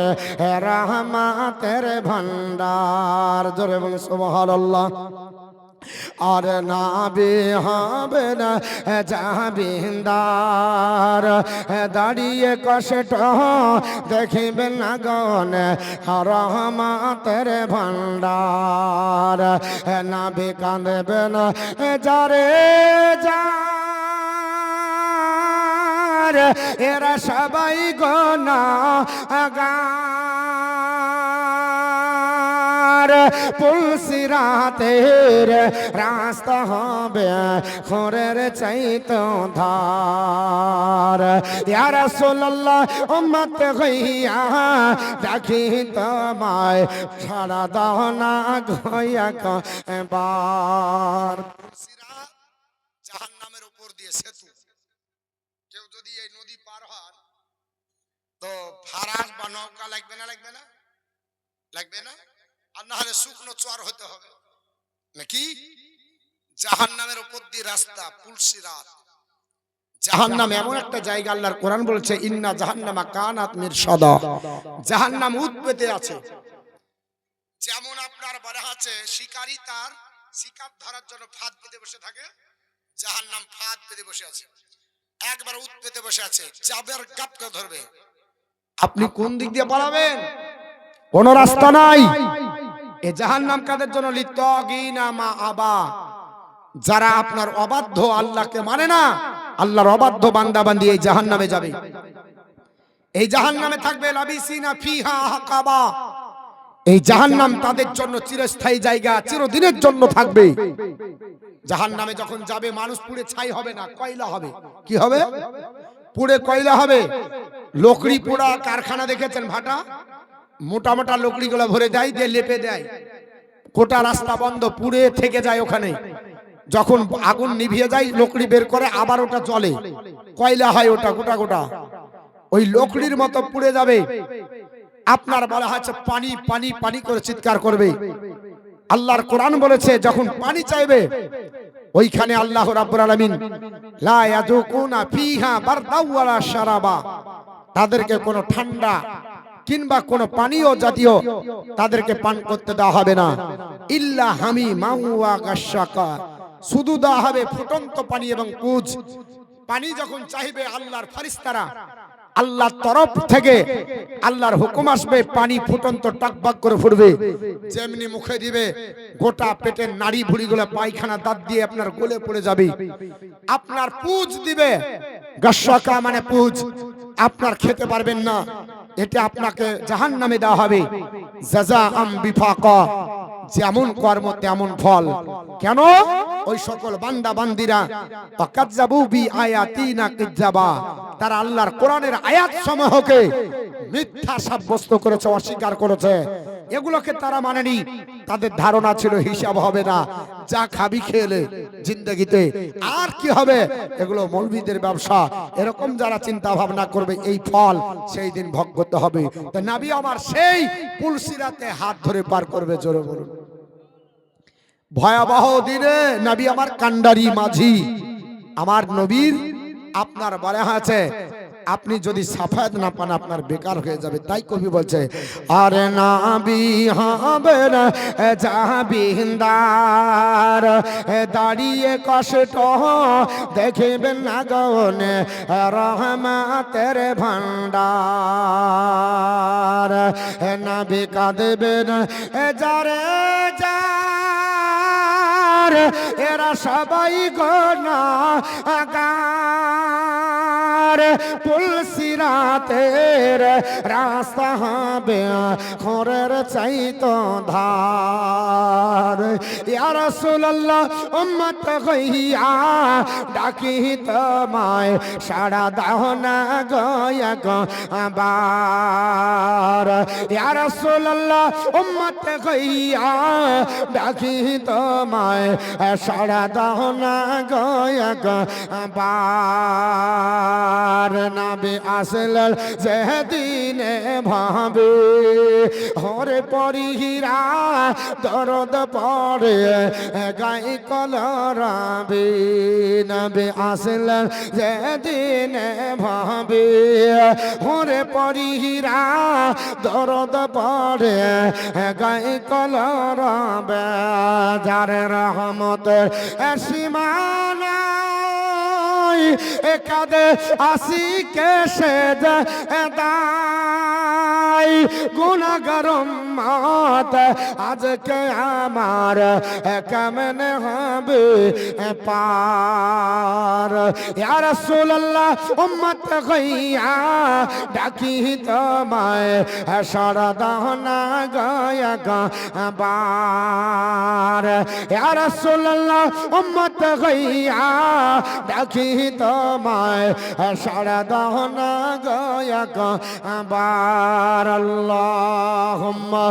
রহমতের ভান্ডার। জোরে বলুন সুবহানাল্লাহ। আর নবী হবেন জাহাবিন্দার, দাঁড়িয়ে কষ্ট দেখিবেন না গন রহমতের ভান্ডার, নবী কাঁদবেন যারে যার, এরা সবাই গুনাহগার, পুলসিরাতের রাস্তা হবে খোরের চাইতো ধার। ইয়া রাসূলুল্লাহ উম্মত হইয়া ডাকি তোমায় সাড়া দাও না গয়াবার। সিরাত জাহান্নামের উপর দিয়ে সেতু। কেউ যদি এই নদী পার হন তো ফারাস বা নৌকা লাগবে না, লাগবে না, লাগবে না, আর না হলে শুকনো চর হতে হবে নাকি। জাহান্নামের উপর দিয়ে রাস্তা পুলসিরাত। জাহান্নাম এমন একটা জায়গা, আল্লাহর কোরআন বলেছে ইন্না জাহান্নামা কানাত মিরসাদা, জাহান্নাম উৎপেতে আছে। যেমন আপনার বলা আছে শিকারী তার শিকার ধরার জন্য ফাঁদ পেতে বসে থাকে, জাহান্নাম ফাঁদ পেতে বসে আছে, একবার উৎ পেতে বসে আছে, চাবের গাপটা ধরবে। আপনি কোন দিক দিয়ে পালাবেন? কোন রাস্তা নাই। এ জাহান্নাম কাদের জন্য? লিত্তাগিনা মা আবা, যারা আপনার অবাধ্য, আল্লাহকে মানে না, আল্লাহর অবাধ্য বান্দা বান্দি এই জাহান্নামে যাবে। এই জাহান্নামে থাকবে লাবিসিনা ফিহা আহকাবা, এই জাহান্নাম তাদের জন্য চিরস্থায়ী জায়গা, চিরদিনের জন্য থাকবে। জাহান্নামে যখন যাবে মানুষ পুড়ে ছাই হবে না, কয়লা হবে। কি হবে? পুড়ে কয়লা হবে। লকড়ি পোড়া কারখানা দেখেছেন? ভাটা মোটা মোটা লকড়িগুলো ভরে দেয়, দিয়ে লেপে দেয়, গোটা রাস্তা বন্ধ, পুড়ে থেকে যায় ওখানে। যখন আগুন নিভিয়ে যায় লকড়ি বের করে আবার ওটা জ্বলে, কয়লা হয় ওটা গোটা গোটা, ওই লকড়ির মতো পুড়ে যাবে। আপনার বলা হচ্ছে পানি পানি পানি করে চিৎকার করবে। আল্লাহর কোরআন বলেছে যখন পানি চাইবে ওইখানে আল্লাহ রাব্বুল আলামিন লা ইয়াযুকুনা ফিহা বারদাও ওয়ালা শারাবা, তাদেরকে কোনো ঠান্ডা কিংবা কোনো পানীয় জাতীয় তাদেরকে পান করতে দেওয়া হবে না। ইল্লা হামিমা ওয়া গাশশাকা, শুধু দেওয়া হবে ফুটন্ত পানি এবং কুজ। পানি যখন চাইবে আল্লাহর ফেরেশতারা, আল্লাহর তরফ থেকে আল্লাহর হুকুম আসবে, পানি ফুটন্ত টকবক করে ফুটবে। যেমনি মুখে দিবে গোটা পেটের নাড়ি ভুড়িগুলো পায়খানা দাঁত দিয়ে আপনার গলে পড়ে যাবে। আপনার পুজ দিবে, গাশশাকা মানে পুজ, আপনার খেতে পারবেন না, এটা আপনাকে জাহান্নামে দেওয়া হবে। জাযাআম বিফাকা, যেমন কর্ম তেমন ফল। কেন? ওই সকল বান্দা বান্দিরা কাযযাবু বি আয়াতিনা কিযাবা, তারা আল্লাহর কোরআনের আয়াত সমূহকে মিথ্যা সাব্যস্ত করেছে, অস্বীকার করেছে, এগুলোকে তারা মানেনি। তাদের ধারণা ছিল হিসাব হবে না, যা খাবি খেলে জিন্দগিতে আর কি হবে, এগুলো মৌলবীদের ব্যবসা, এরকম যারা চিন্তা ভাবনা করবে এই ফল সেই দিন ভোগ করতে হবে। তা নবী আমার সেই পুলসিরাতে হাত ধরে পার করবে। জোরে বলুন। ভয়াবহ দিনে নবী আমার কান্ডারি মাঝি, আমার নবীর আপনার বলা আছে আপনি যদি সাফায়াত না পান আপনার বেকার হয়ে যাবে। তাই কবি বলছে আরে নাবি হবেন জাবিন্দার দাঁড়িয়ে কষ্ট দেখবেন না গনে রহমতের ভান্ডার নবী কাঁদবেন যারে যার এরা সবাই গুনাহগার পুলসিরাতের রাস্তা হবে খোরের চাইতো ধার ইয়া রাসূলুল্লাহ উম্মত হইয়া ডাকি তোমায় সাড়া দাও না গয়া আবার ইয়া রাসূলুল্লাহ উম্মত হইয়া ডাকি তোমায় সাড়া দাও না গয়া আবার নবী আসলেন যেদিনে ভাবে হরে পরিহীরা দরদ পড়ে গাই কলরাবে নবী আসলেন যেদিনে ভাবে হরে পরিহীরা দরদ পড়ে গাই কলরাবে যার রহমতের সীমানা কাদে আসি কেসে দাই গুনাহগার উম্মত আজকে আমার কেমনে হবে পার ইয়া রাসূলুল্লাহ উম্মত হইয়া ডাকি তোমায় সাড়া দাও না গয়া বার ইয়া রাসূলুল্লাহ উম্মত হইয়া ডাকি তোমায় সাড়া দাও না গয়া বার আল্লাহুম্মা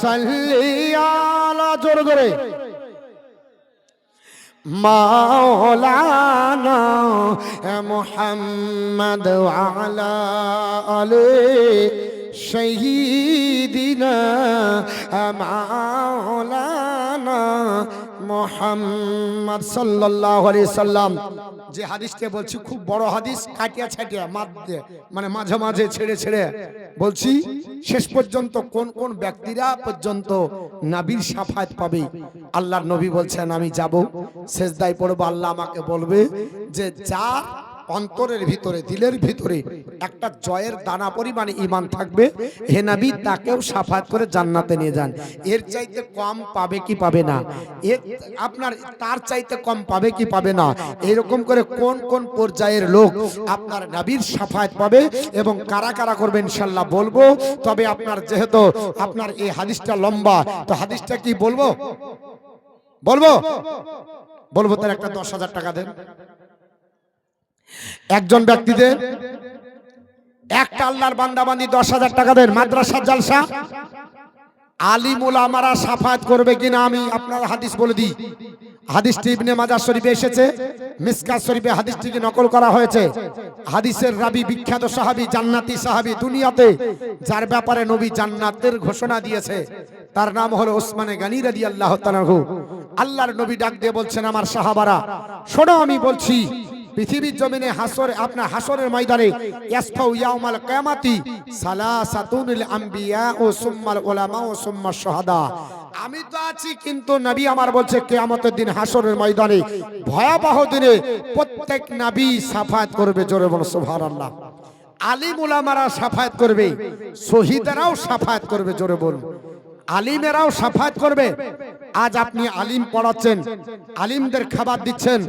সাল্লি আলা জোর করে মাওলানা মুহাম্মদ ওয়া আলা আলি সাইয়্যিদিনা মাওলানা মুহাম্মদ সাল্লাল্লাহু আলাইহি সাল্লাম। যে হাদিসটা বলছি খুব বড় হাদিস, কাটিয়া ছাটিয়া মানে মাঝে মাঝে ছেড়ে ছেড়ে বলছি। শেষ পর্যন্ত কোন কোন ব্যক্তিরা পর্যন্ত নবীর শাফায়াত পাবে আল্লাহর নবী বলছেন আমি যাব সেজদায় পড়ব, আল্লাহ আমাকে বলবে যে যার অন্তরের ভিতরে দিলের ভিতরে একটা জয়ের দানা পরিমাণে ঈমান থাকবে হে নবী তাকেও শাফায়াত করে জান্নাতে নিয়ে যান। এর চাইতে কম পাবে কি পাবে না? এর আপনার তার চাইতে কম পাবে কি পাবে না? এরকম করে কোন কোন পর্যায়ের লোক আপনার নবীর শাফায়াত পাবে এবং কারা কারা করবে ইনশাআল্লাহ বলবো। তবে আপনার যেহেতু আপনার এই হাদিসটা লম্বা, তো হাদিসটা কি বলবো বলবো তার একটা 10,000 টাকা দেন। একজন ব্যক্তিদের একটা আল্লাহর বান্দাবান্দি 10,000 টাকা দেন। মাদ্রাসার জালসা আলিম উলামারা শাফায়াত করবে কিনা আমি আপনার হাদিস বলে দিই। হাদিসটি ইবনে মাজাহ শরীফে এসেছে, মিসকাত শরীফে হাদিসটিকে নকল করা হয়েছে। হাদিসের রাবী বিখ্যাত সাহাবী, জান্নাতি সাহাবী, দুনিয়াতে যার ব্যাপারে নবী জান্নাতের ঘোষণা দিয়েছে তার নাম হলো ওসমানে গনি রাদিয়াল্লাহু তাআলা আনহু। আল্লাহর নবী ডাক দিয়ে বলছেন আমার সাহাবারা শোনো আমি বলছি পৃথিবীর জমিনে আপনার হাসরের ময়দানে ইয়াসফাউ ইয়াউমাল কিয়ামাতি সালাসাতুল আম্বিয়া ও সুম্মাল উলামা ও সুম্মাশ শুহাদা। আমি তো আছি কিন্তু নবী আমার বলছে কিয়ামতের দিন হাসরের ময়দানে ভয়াবহ দিনে প্রত্যেক নবী শাফায়াত করবে। জোরে বলো সুবহানাল্লাহ। আলিম উলামারা শাফায়াত করবে, শহীদরাও শাফায়াত করবে। জোরে বলুন আলিমেরাও শাফায়াত করবে। আজ আপনি আলিম পড়াচ্ছেন, আলিমদের খাবার দিচ্ছেন,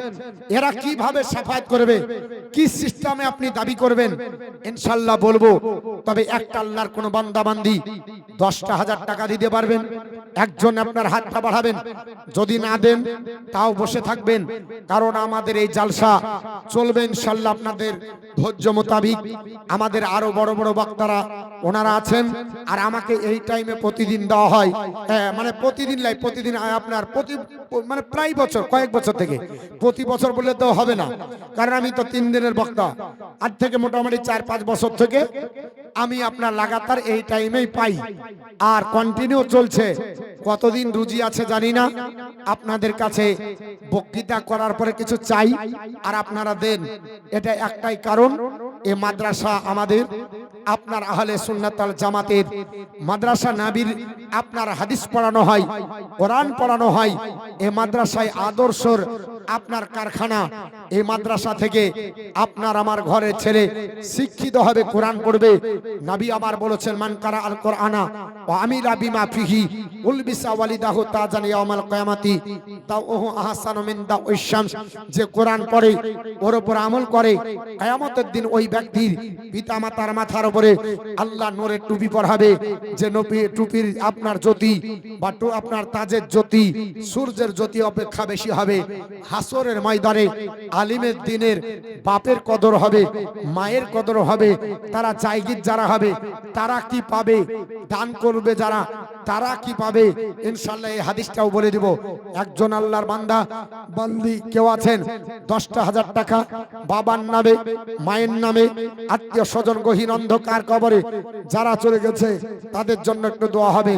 এরা কিভাবে শাফায়াত করবে, কি সিস্টেমে আপনি দাবি করবেন ইনশাআল্লাহ বলবো। তবে একটা আল্লাহর কোন বান্দা বান্দি 10,000 টাকা দিতে পারবেন? একজন আপনার হাতটা বাড়াবেন, যদি না দেন তাও বসে থাকবেন, কারণ আমাদের এই জালসা চলবে ইনশাআল্লাহ আপনাদের ধৈর্য মোতাবিক। আমাদের আরো বড় বড় বক্তারা ওনারা আছেন, আর আমাকে এই টাইমে প্রতিদিন দেওয়া হয়, মানে প্রতিদিন লাই প্রতিদিন আপনার মানে প্রায় বছর কয়েক বছর থেকে, প্রতি বছর বললে তো হবে না, কারণ আমি তো 3 দিনের বক্তা। আজ থেকে মোটামুটি 4-5 বছর থেকে আমি আপনার লাগাতার এই টাইমেই পাই, আর কন্টিনিউ চলছে। কতদিন রুজি আছে জানি না। আপনাদের কাছে বক্তৃতা করার পরে কিছু চাই আর আপনারা দেন, এটা একটাই কারণ। এই মাদ্রাসা আমাদের আপনার আহলে সুন্নাত আল জামাতের মাদ্রাসা নবীর আপনার হাদিস পড়ানো হয়, কোরআন পড়ানো হয়। এই মাদ্রাসায় আদর্শর আপনার কারখানা। এই মাদ্রাসা থেকে আপনার আমার ঘরের ছেলে শিক্ষিত হবে, কোরআন পড়বে। নবী আমার বলেছেন, মান কারা আল কোরআনা ওয়া আমিলা বিমা ফিহি উলবিসা ওয়ালিদাহু তাজান ইয়াউমাল কিয়ামাতি তাওহু আহসানু মিন দাওয়িশ শামস। যে কোরআন পড়ে, ওর উপর আমল করে, কিয়ামতের দিন ওই ব্যক্তির পিতামাতার মাথার উপরে আল্লাহ নূরের টুপি পরাবে। যে টুপির আপনার জ্যোতি বা আপনার তাজের জ্যোতি সূর্যের জ্যোতি অপেক্ষা বেশি হবে। হাসরের ময়দানে আলিমের দিনের বাপের কদর হবে, মায়ের কদর হবে। তারা জায়গির যারা হবে তারা কি পাবে, দান করবে যারা তারা কি পাবে, ইনশাআল্লাহ এই হাদিসটাও বলে দিব। একজন আল্লাহর বান্দা বান্দি কেউ আছেন 10,000 টাকা বাবার নামে, মায়ের নামে, আত্মীয় স্বজন গহীন অন্ধকার কবরে যারা চলে গেছে তাদের জন্য একটু দোয়া হবে।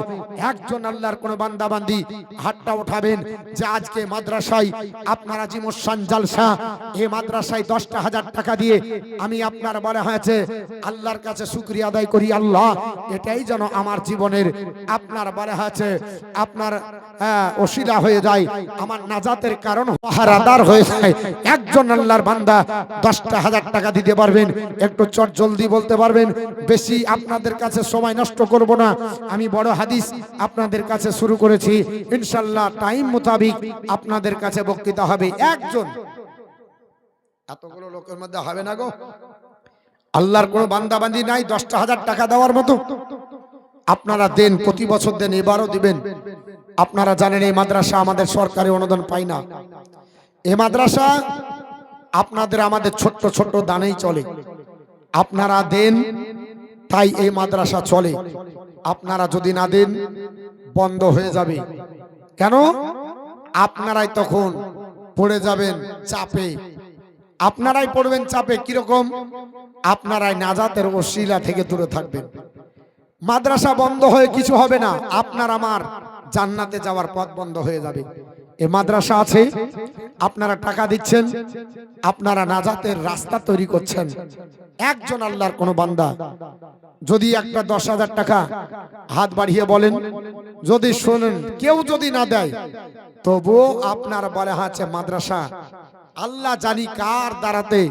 একজন আল্লাহর কোন বান্দা বান্দি হাতটা উঠাবেন যে আজকে মাদ্রাসায় আপনারা জিমুসান জালসা, এই মাদ্রাসায় 10,000 টাকা দিয়ে আমি আপনার বলা হয়েছে আল্লাহর কাছে শুকরিয়া আদায় করি, আল্লাহ এটাই যেন আমার জীবনের আপনার বলা হয়েছে আপনার ওসিলা হয়ে যায়, আমার নাজাতের কারণ হারাদার হয়ে যায়। একজন আল্লাহর বান্দা 10,000 টাকা দিতে পারবেন, একটু চট জলদি বলতে পারবেন। বেশি আপনাদের কাছে সময় নষ্ট করব না, আমি বড় হাদিস আপনাদের কাছে শুরু করেছি। ইনশাআল্লাহ টাইম মোতাবিক আপনাদের কাছে বক্তৃতা হবে। একজন, এতগুলো লোকের মধ্যে হবে না গো। আল্লাহর কোন বান্দা বান্দি নাই 10,000 টাকা দেওয়ার মতো? আপনারা দেন, প্রতি বছর দেন, এবারও দিবেন। আপনারা জানেন এই মাদ্রাসা আমাদের সরকারি অনুদান পায় না। এই মাদ্রাসা আপনাদের আমাদের ছোট্ট ছোট্ট দানেই চলে। আপনারা দেন তাই এই মাদ্রাসা চলে। আপনারা যদি না দেন বন্ধ হয়ে যাবে। কেন? আপনারাই তখন পড়ে যাবেন চাপে, আপনারাই পড়বেন চাপে। কিরকম? আপনারাই নাজাতের ওসিলা থেকে দূরে থাকবেন। মাদ্রাসা বন্ধ হয়ে কিছু হবে না, আপনার আমার জান্নাতে যাওয়ার পথ বন্ধ হয়ে যাবে। এই মাদ্রাসা আছে, আপনারা টাকা দিচ্ছেন, আপনারা নাজাতের রাস্তা তৈরি করছেন। একজন আল্লাহর কোন বান্দা যদি একটা 10,000 টাকা হাত বাড়িয়ে বলেন, যদি শোনেন, কেউ যদি না দেয় তবুও আপনার বলা আছে মাদ্রাসা আল্লাহ জানি কার দ্বারাতে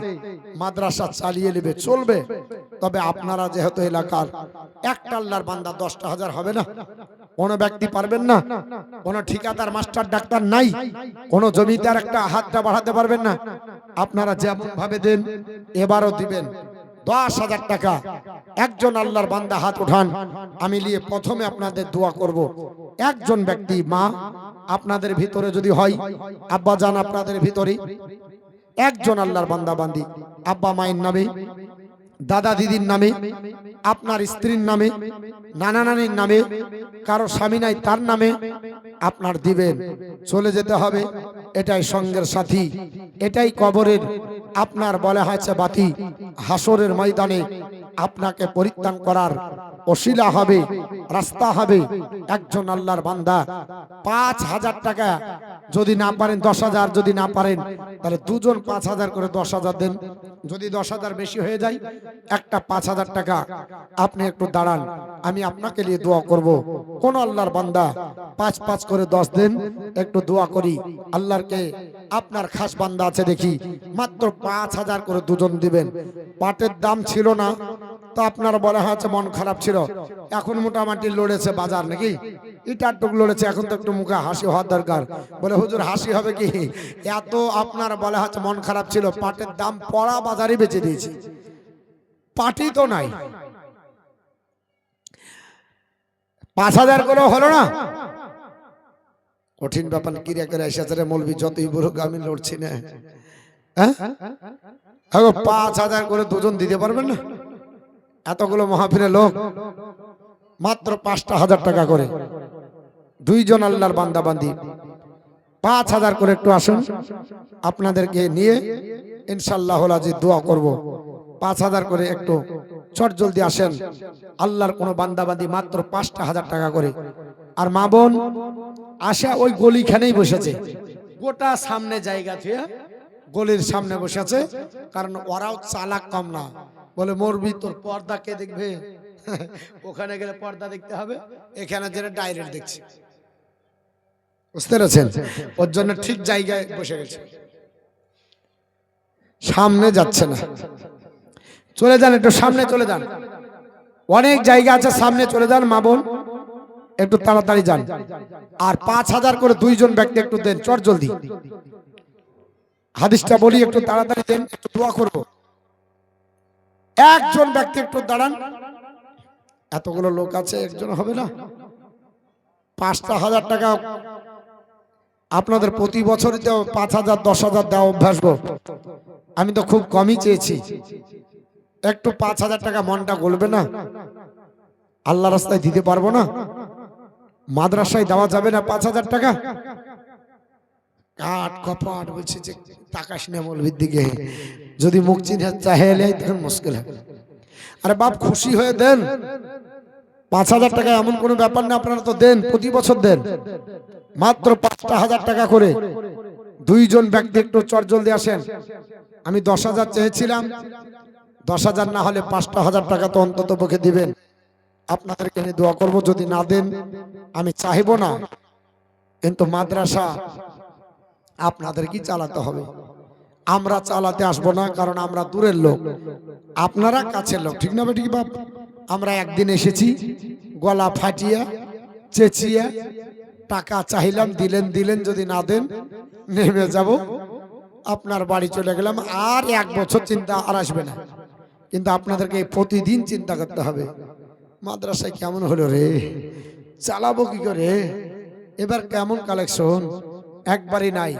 মাদ্রাসা চালিয়ে নেবে, চলবে। তবে আপনারা যেহেতু এলাকার একটা আল্লাহর বান্দা 10,000 হবে না? কোন ব্যক্তি পারবেন না? কোন ঠিকাদার মাস্টার ডাক্তার নাই? কোন জমিদার একটা হাতটা বাড়াতে পারবেন না? আপনারা যেমন ভাবে দেন এবারও দিবেন। 10,000 টাকা একজন আল্লাহর বান্দা হাত উঠান, আমি নিয়ে প্রথমে আপনাদের দোয়া করব। একজন ব্যক্তি, মা আপনাদের ভিতরে যদি হয়, আব্বা জান আপনাদের ভিতরে একজন আল্লাহর বান্দা বান্দি, আব্বা মায়ের নামে, দাদা দিদির নামে, আপনার স্ত্রীর নামে, নানা নানির নামে, কারো স্বামী নাই তার নামে আপনার দিবেন। চলে যেতে হবে, এটাই সঙ্গের সাথী, এটাই কবরের আপনার বলা হয়েছে বাতি। হাসরের ময়দানে আপনাকে পরিত্রাণ করার ওসিলা হবে, রাস্তা হবে। একজন আল্লাহর বান্দা 5,000 টাকা যদি না পারেন 10,000, যদি না পারেন তাহলে দুজন 5,000 করে 10,000 দেন। যদি 10,000 বেশি হয়ে যায় একটা 5,000 টাকা আপনি একটু দাঁড়ান, আমি আপনাকে নিয়ে দোয়া করব। কোন আল্লাহর বান্দা 5 করে 10 দেন, একটু দোয়া করি। আল্লাহরকে আপনার খাস বান্দা আছে দেখি, মাত্র 5,000 করে দুজন দিবেন। পাটের দাম ছিল না তো আপনার বলা হয়েছে মন খারাপ ছিল, এখন মোটামুটি লড়েছে বাজার নাকি, ইটার টুক লড়েছে, এখন তো একটু মুখে হাসি হওয়ার দরকার। বলে হুজুর হাসি হবে কি, এত আপনার বলা হচ্ছে মন খারাপ ছিল, পাটের দাম পড়া বাজারে বেচে দিয়েছি, পাটি তো নাই। 5,000 করে হলো না? কঠিন ব্যাপার। কিরা করে এসেছে রে মৌলবি, যতই বড় আমি লড়ছি না। হ্যাঁ 5,000 করে দুজন দিতে পারবেন না? এতগুলো মাহফিলের লোক, মাত্র 5,000 টাকা করে দুইজন আল্লাহর বান্দা বান্দি 5,000 করে একটু আসুন, আপনাদেরকে নিয়ে ইনশাআল্লাহ আজি দোয়া করব। 5,000 করে একটু চট জলদি আসেন। আল্লাহর কোন বান্দা বান্দি মাত্র 5,000 টাকা করে। আর মা বোন আশা ওই গলিখানেই বসেছে, গোটা সামনে জায়গা থেকে গলির সামনে বসেছে, কারণ ওরাও চালাক কম না। বলে মরবি, তোর পর্দা কে দেখবে? ওখানে গেলে পর্দা দেখতে হবে, এখানে যেটা ডাইরেক্ট দেখছি। বুঝতে পেরেছেন? ওর জন্য ঠিক জায়গায় বসে গেছে, সামনে যাচ্ছে না। চলে যান, একটু সামনে চলে যান, অনেক জায়গা আছে, সামনে চলে যান মা বোন, একটু তাড়াতাড়ি যান। আর 5,000 করে 2 জন ব্যক্তি একটু দেন, চট জলদি। হাদিসটা বলি, একটু তাড়াতাড়ি দেন, একটু দোয়া করব। একজন ব্যক্তি একটু দাঁড়ান, এতগুলো লোক আছে, একজন হবে না? 5,000 টাকা আপনাদের প্রতি বছরই তো 5,000 10,000 দেওয়া অভ্যাস গো। আমি তো খুব কমই চেয়েছি, একটু 5,000 টাকা মনটা গলবে না? আল্লাহ রাস্তায় দিতে পারবো না? মাদ্রাসায় দেওয়া যাবে না 5,000 টাকা? কাট কপাট বলছে যে তাকাস না মৌলভীর দিকে, যদি মুখ চিনে চাহেলে তখন মুশকিল হবে। আরে বাপ, খুশি হয়ে দেন। 5,000 টাকা এমন কোনো ব্যাপার না, আপনারা তো দেন, প্রতি বছর দেন, মাত্র 5,000 টাকা করে 2 জন ব্যক্তি একটু চট জলদি আসেন। আমি 10,000 চেয়েছিলাম, 10,000 না হলে 5,000 টাকা তো অন্তত পক্ষে দিবেন। আপনাদেরকে নিয়ে দোয়া করবো, যদি না দেন আমি চাইবো না, কিন্তু মাদ্রাসা আপনাদেরকেই চালাতে হবে, আমরা চালাতে আসবো না, কারণ আমরা দূরের লোক, আপনারা কাছের লোক, ঠিক না বেটি বাপ? আমরা একদিন এসেছি, গলা ফাটিয়া চেঁচিয়া টাকা চাইলাম, দিলেন, যদি না দেন নেমে যাব, আপনার বাড়ি চলে গেলাম, আর 1 বছর চিন্তা আর আসবে না। কিন্তু আপনাদেরকে প্রতিদিন চিন্তা করতে হবে, মাদ্রাসায় কেমন হলো রে, চালাবো কি করে, এবার কেমন কালেকশন, একবারই নাই।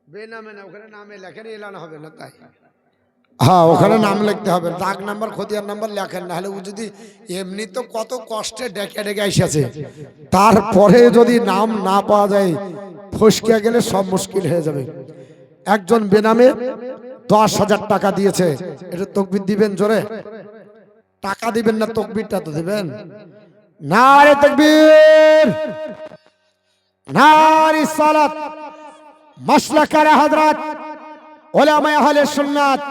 বেনামে না, ওখানে নামে লেখেন, এলানো হবে না, তাই হ্যাঁ ওখানে নাম লিখতে হবে, দাগ নাম্বার খতিয়ান নাম্বার লেখেন, না হলে ও যদি এমনি তো কত কষ্টে ডেকে ডেকে এসেছে, তারপরে যদি নাম না পাওয়া যায় ফসকে গেলে সব মুশকিল হয়ে যাবে। একজন বেনামে 10,000 টাকা দিয়েছে, এটা তকবির দিবেন জোরে, টাকা দিবেন না, তকবিরটা তো দিবেন। নারে তাকবীর, নারে সালাত, মাসলাকারে হযরত উলামায়ে আহলে সুন্নাত,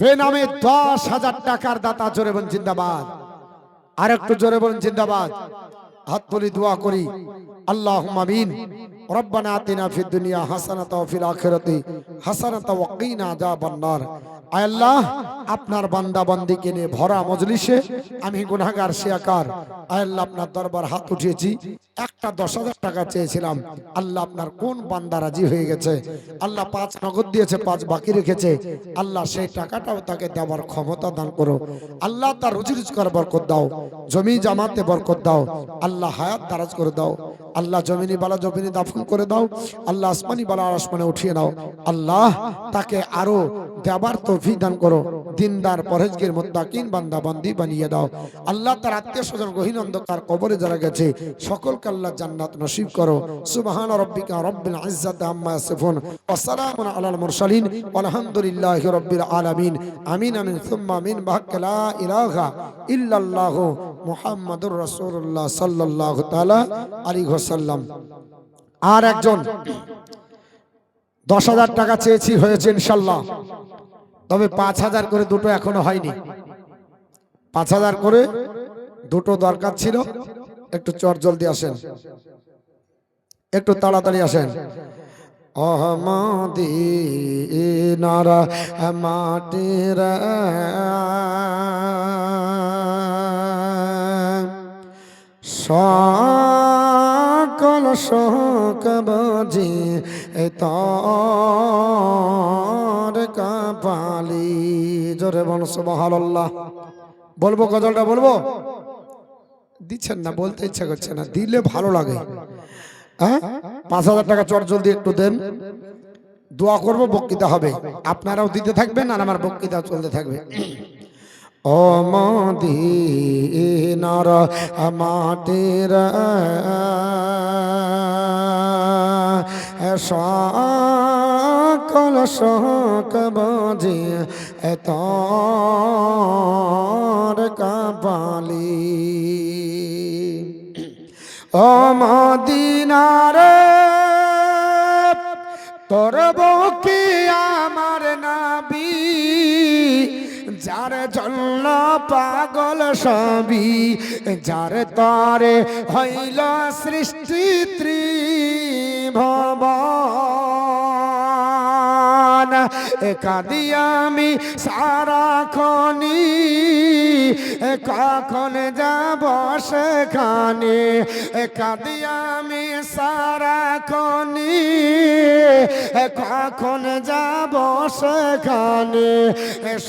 বেনামে 10,000 টাকার দাতা, জোরে বলুন জিন্দাবাদ, আর একটু জোরে বলুন জিন্দাবাদ। হাত তুলি দোয়া করি, আল্লাহুম্মা আমিন। রব্বানা আতিনা ফিদ দুনিয়া হাসানাতাও ওয়া ফিল আখিরাতি হাসানাতাও ওয়া কিনা আযাবান নার। আয় আল্লাহ, আপনার বান্দা বান্দিকে নিয়ে ভরা মজলিসে আমি গুনাহগার শিয়াকার, আয় আল্লাহ আপনার দরবার হাত উঠিয়েছি, একটা 10,000 টাকা চেয়েছিলাম, আল্লাহ আপনার কোন বান্দা রাজি হয়ে গেছে, আল্লাহ 5 নগদ দিয়েছে, 5 বাকি রেখেছে, আল্লাহ সেই টাকাটাও তাকে দেওয়ার ক্ষমতা দান করো, আল্লাহ তার রুজি রোজগার বরকত দাও, জমি জামাতে বরকত দাও, আল্লাহ হায়াত দারাজ করে দাও, আল্লাহ জমিনি বালা জমিনি দাফন করে দাও, আল্লাহ আসমানি বালা আসমানে উঠিয়ে নাও, আল্লাহ তাকে আরো দেবার তৌফিক দান করো, দিনদার পরহেজগার মুত্তাকিন বান্দা বান্দি বানিয়ে দাও, আল্লাহ তার আত্মীয় স্বজন গহীন অন্ধকার কবরে যারা গেছে সকলকে আল্লাহ জান্নাত নসিব করো। সুবহান রাব্বিকা রাব্বিল ইজ্জাতি আম্মা ইয়াসিফুন ওয়া সালামুন আলাল মুরসালিন ওয়ালহামদুলিল্লাহি রাব্বিল আলামিন। আমিন আমিন সুম্মা আমিন। বাহাক লা ইলাহা ইল্লাল্লাহু মুহাম্মাদুর রাসূলুল্লাহ সাল্লাল্লাহু তাআলা আলাইহি ওয়াসাল্লাম। আর একজন 10,000 টাকা চেয়েছি, হয়েছে ইনশাআল্লাহ, তবে 5,000 করে দুটো এখনো হয়নি, 5,000 করে দুটো দরকার ছিল, একটু চট জলদি আসেন, একটু তাড়াতাড়ি আসেন। মদিনার মাটির সকল শোক বাজি তোর কপালি, জোরে বল সুবহানাল্লাহ। বলবো গজলটা বলবো? দিচ্ছেন না, বলতে ইচ্ছা করছে না, দিলে ভালো লাগে। হ্যাঁ 5,000 টাকা চট জলদি একটু দেন, দোয়া করবো, বক্তৃতা হবে, আপনারাও দিতে থাকবেন আর আমার বক্তৃতা চলতে থাকবে। ও মদিনার মাটির সকল শোক বাজি তোর কপালি, ও মদিনার তোর বউকে আমার নাবি, যার জন্য পাগল সবই, যার তরে হইল সৃষ্টি ত্রিভুবন। কাঁদি আমি সারাক্ষণি, কখন যাব সেখানে। কাঁদি আমি সারাক্ষণি, কখন যাব সেখানে।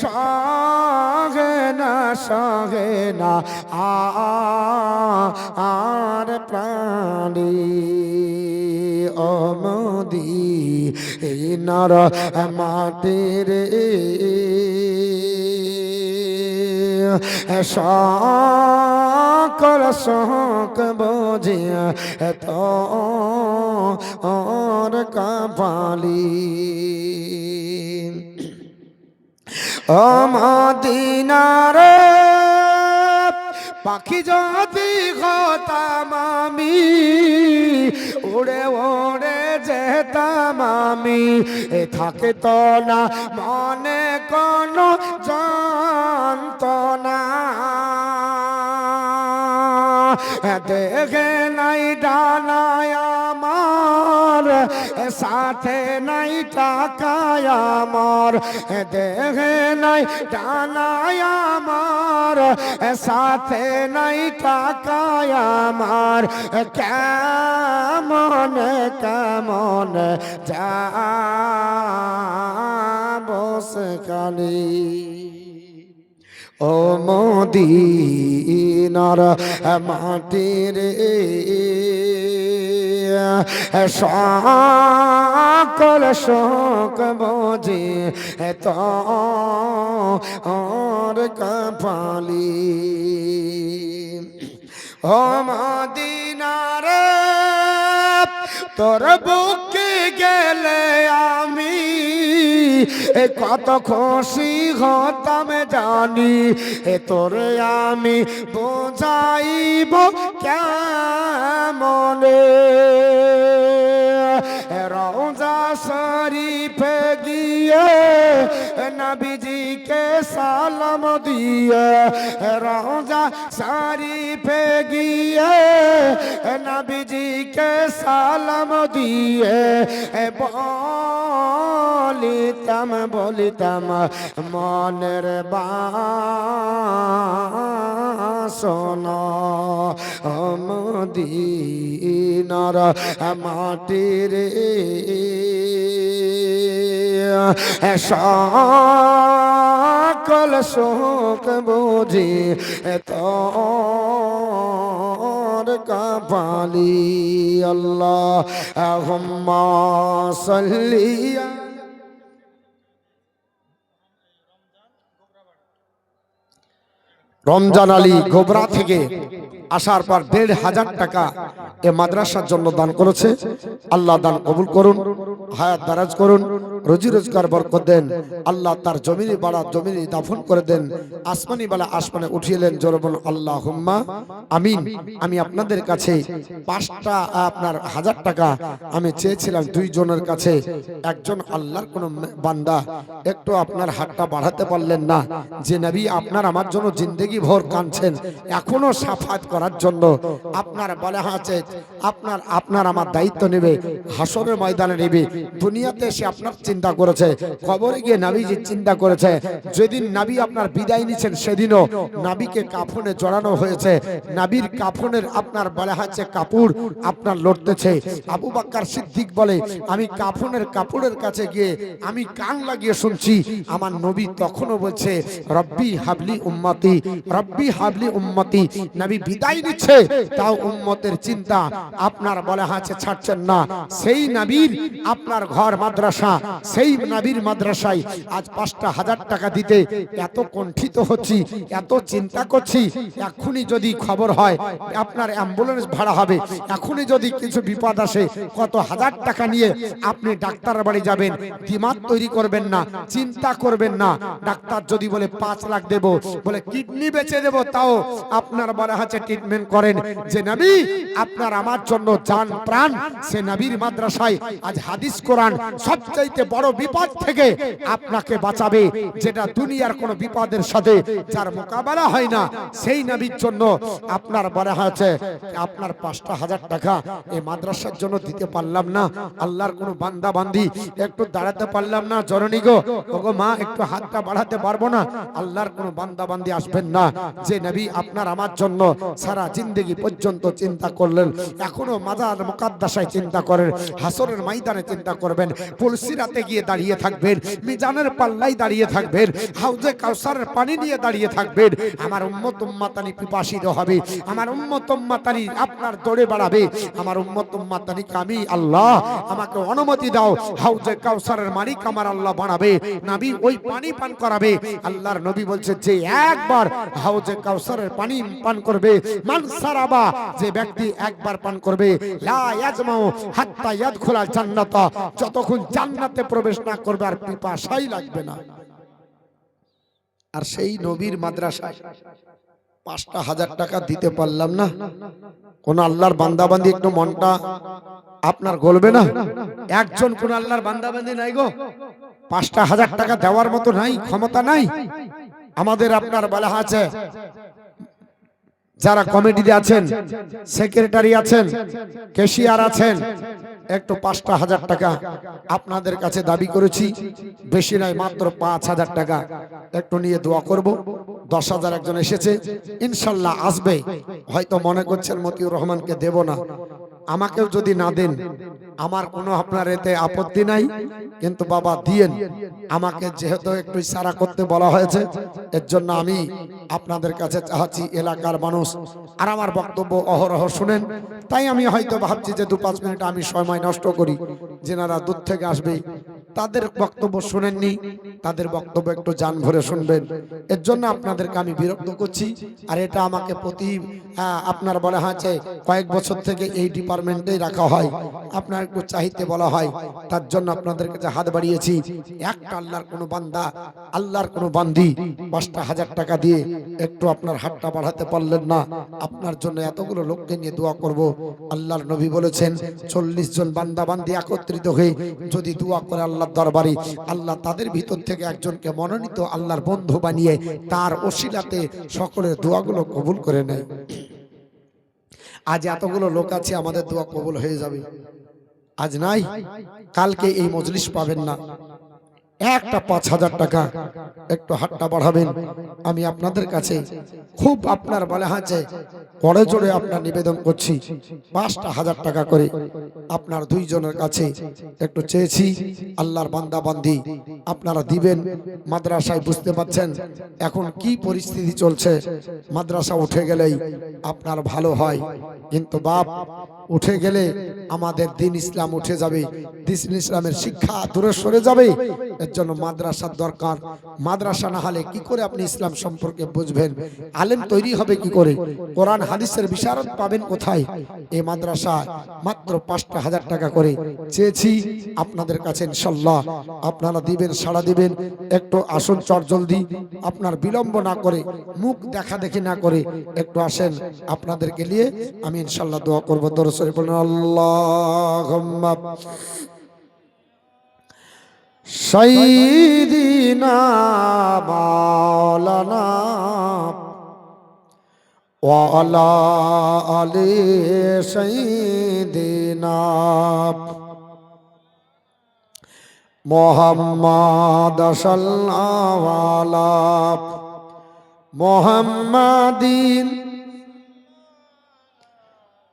সহে না সহে না আর প্রাণী, ও মদিনার মাটির সকল শোক বুঝিয়া তোর কপালি। ও মদিনার পাখি যদি হতাম আমি, উড়ে উড়ে যেতাম আমি। থাকে তো না মনে কোনো যন্ত্রণা, দেখে নাই ডানায় আমার, সাথে নাই টাকায় আমার। দেখে নাই ডানায় আমার, সাথে নাই টাকায় আমার। কেমন কেমন যাব সেখানে। ও মদিনার মাটির সকল শোক বুঝি তোর কপালি। ও মদিনার তোর বুকে গেলে আমি কত খুশি হতাম জানি। তোরে আমি বোঝাইব কেমনে, রওজা শরীফে গিয়ে নবীজিকে সালাম দিয়ে। রওজা শরীফে গিয়ে নবীজিকে সালাম দিয়ে বলিতাম বলিতাম মনের বাসনা। মদিনার মাটির সকল শোক বুঝি তোর কপালি। আল্লাহুম্মা সাল্লি। রমজান আলী গোবরা থেকে আসার পর ১৫০০ টাকা এ মাদ্রাসার জন্য দান করেছে। আল্লাহ দান কবুল করুন, হায়াত দারাজ করুন, রুজি রোজগার বরকত দেন। আল্লাহ তার জমিনে বাড়া জমিনে দাফন করে দেন, আসমানি বালা আসমানে উঠিয়ে দেন। জোরে বলুন আল্লাহুম্মা আমিন। আমি আপনাদের কাছে ৫টা আপনার ১০০০ টাকা আমি চেয়েছিলাম ২ জনের কাছে। একজন আল্লাহর কোন বান্দা একটু আপনার হাতটা বাড়াতে পারলেন না, যে নবী আপনার আমার জন্য জিন্দেগি ভর কাঁদছেন, এখনো সাফাত করার জন্য। আপনার বলা আছে আপনার আমার দায়িত্ব নেবে, হাসরের ময়দানে নেবে। দুনিয়াতে সে আপনার চিন্তা করেছে, কবরে গিয়ে নবীজি চিন্তা করেছে। যেদিন নবী আপনার বিদায় নিচ্ছেন সেদিনও নবীকে কাফনে জড়ানো হয়েছে। নবীর কাফনের আপনার বলা আছে কাপড় আপনার লড়তেছে। আবু বকর সিদ্দিক বলে, আমি কাফনের কাপড়ের কাছে গিয়ে আমি কান লাগিয়ে শুনছি, আমার নবী তখনও বলছে রব্বি হাবলি উম্মতি, রব্বি হাবলি উম্মতি। নবী বিদায় নিচ্ছে, তাও উম্মতের চিন্তা আপনার বলা আছে ছাড়ছেন না। সেই নবীর আপনার ঘর মাদ্রাসা, সেই নবীর মাদ্রাসায় আজ 5,000 টাকা দিতে এত কণ্ঠিত হচ্ছি, এত চিন্তা করছি। এখনই যদি খবর হয় আপনার অ্যাম্বুলেন্স ভাড়া হবে, এখনই যদি কিছু বিপদ আসে কত হাজার টাকা নিয়ে আপনি ডাক্তারের বাড়ি যাবেন, দিমাগ তৈরি করবেন না, চিন্তা করবেন না। ডাক্তার যদি বলে 5 লাখ দেব, বলে কিডনি বেচে দেব, তাও আপনার বলা আছে ট্রিটমেন্ট করেন। যে নবী আপনার আমার জন্য জান প্রাণ, সে নবীর মাদ্রাসায় আজ হাদিস কোরআন সবচাইতে বড় বিপদ থেকে আপনাকে বাঁচাবে, যেটা দুনিয়ার কোন বিপদের সাথে যার মোকাবেলা হয় না, সেই নবীর জন্য আপনার বলা আছে আপনার 5,000 টাকা এই মাদ্রাসার জন্য দিতে পারলাম না। আল্লাহর কোন বান্দা বান্দি একটু দাঁড়াতে পারলাম না, জননী গো, ওগো মা একটু হাতটা বাড়াতে পারবো না। আল্লাহর কোন বান্দা বান্দি আসবেন না, যে নবী আপনার আমার জন্য সারা জিন্দগি পর্যন্ত চিন্তা করলেন, এখনো মাজার মুকাদ্দাসায় চিন্তা করেন, হাসরের ময়দানে চিন্তা করবেন, পুলসিরাতে গিয়ে দাঁড়িয়ে থাকবেন, মিজানের পাল্লাই দাঁড়িয়ে থাকবেন, হাউজে কাউসারের পানি নিয়ে দাঁড়িয়ে থাকবেন। আমার উম্মত উম্মাতানি পিপাসিত হবে, আমার উম্মত উম্মাতানি আপনার দৌড়ে বাড়াবে, আমার উম্মত উম্মাতানিকে আমি আল্লাহ আমাকে অনুমতি দাও, হাউজে কাউসারের মালিক আমার আল্লাহ বানাবে, নবী ওই পানি পান করাবে। আল্লাহর নবী বলছে যে একবার হাউজে কাউসারের পানি পান করবে, মান সারাবা, যে ব্যক্তি একবার পান করবে, লা ইয়াজমাউ হাত্তা ইয়াদখুলা জান্নাত, যতক্ষণ জান্নাতে প্রবেশ না করবে আর পিপাসাই লাগবে না। আর সেই নবীর মাদ্রাসায় 5,000 টাকা দিতে পারলাম না, কোন আল্লাহর বান্দাবান্দি একটু মনটা আপনার গলবে না? একজন কোন আল্লাহর বান্দাবান্দি নাই গো, 5,000 টাকা দেওয়ার মতো নাই, ক্ষমতা নাই আমাদের। আপনার বলা আছে যারা কমিটিতে আছেন, সেক্রেটারি আছেন, ক্যাশিয়ার আছেন, একটু 5,000 টাকা আপনাদের কাছে দাবি করেছি, বেশি নাই, মাত্র 5,000 টাকা একটু নিয়ে দোয়া করব। 10,000 একজন এসেছে, ইনশাল্লাহ আসবে। হয়তো মনে করছেন মতিউর রহমানকে দেব না, আমাকেও যদি না দেন আমার কোনো আপনার এতে আপত্তি নাই, কিন্তু বাবা দিয়েন। আমাকে যেহেতু একটু ইশারা করতে বলা হয়েছে, এর জন্য আমি আপনাদের কাছে চাচ্ছি, এলাকার মানুষ আর আমার বক্তব্য অহরহ শুনেন, তাই আমি হয়তো ভাবছি যে 2-5 মিনিট আমি সময় নষ্ট করি। যেনারা দূর থেকে আসবে তাদের বক্তব্য শুনেননি, তাদের বক্তব্য একটু জান ভরে শুনবেন, এর জন্য আপনাদেরকে আমি বিরক্ত করছি। আর এটা আমাকে প্রতি আপনার বলা হয়েছে কয়েক বছর থেকে এই ডিপার্টমেন্টেই রাখা হয়, আপনার একটু চাইতে বলা হয়, তার জন্য আপনাদের কাছে হাত বাড়িয়েছি। একটা আল্লাহর কোনো বান্দা, আল্লাহর কোনো বান্দি 5,000 টাকা দিয়ে একটু আপনার হাতটা বাড়াতে পারলেন না, আপনার জন্য এতগুলো লোককে নিয়ে দোয়া করব। আল্লাহর নবী বলেছেন 40 জন বান্দা বান্দি একত্রিত হয়ে যদি দোয়া করে আল্লাহর দরবারে, আল্লাহ তাদের ভিতর থেকে একজনকে মনোনীত আল্লাহর বন্ধু বানিয়ে তার ওসিলাতে সকলের দোয়াগুলো কবুল করে নেয়। আজ এতগুলো লোক আছে, আমাদের দোয়া কবুল হয়ে যাবে। আজ নাই, কালকে এই মজলিস পাবেন না। একটা 5,000 টাকা একটু হাতটা বাড়াবেন, আমি আপনাদের কাছে খুব আপনার বলা আছে করে জোরে আপনার নিবেদন করছি। 5,000 টাকা করে আপনার 2 জনের কাছে একটু চেয়েছি, আল্লাহর বান্দা বান্দি আপনারা দিবেন। মাদ্রাসায় বুঝতে পাচ্ছেন এখন কি পরিস্থিতি চলছে, মাদ্রাসা উঠে গেলেই আপনার ভালো হয়, কিন্তু বাপ উঠে গেলে আমাদের দিন ইসলাম উঠে যাবে, দিন ইসলামের শিক্ষা দূরে সরে যাবে। এর জন্য মাদ্রাসার দরকার। মাদ্রাসা না হলে কি করে আপনি ইসলাম সম্পর্কে বুঝবেন? আলেম তৈরি হবে কি করে? কোরআন হাদিসের বিশারদ পাবেন কোথায়? এই মাদ্রাসা মাত্র 5,000 টাকা করে চেয়েছি আপনাদের কাছে, ইনশাআল্লাহ আপনারা দিবেন, সাড়া দিবেন। একটু আসুন চটজলদি, আপনার বিলম্ব না করে, মুখ দেখা দেখি না করে একটু আসেন, আপনাদেরকে নিয়ে আমি ইনশাআল্লাহ দোয়া করব। দরুদ শরীফ বলেন, আল্লাহুম্মা সাইয়্যিদিনা মাওলানা ওয়া আলা আলি সাইয়্যিদিনা মুহাম্মাদ সাল্লাল্লাহু আলা মুহাম্মাদিন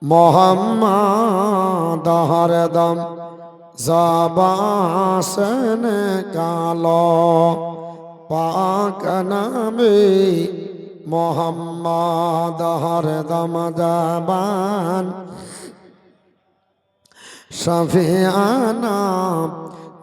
মুহাম্মাদ হরদম ज़बान कालो पाक नामे मोहम्मद हरदम ज़बान शफियाना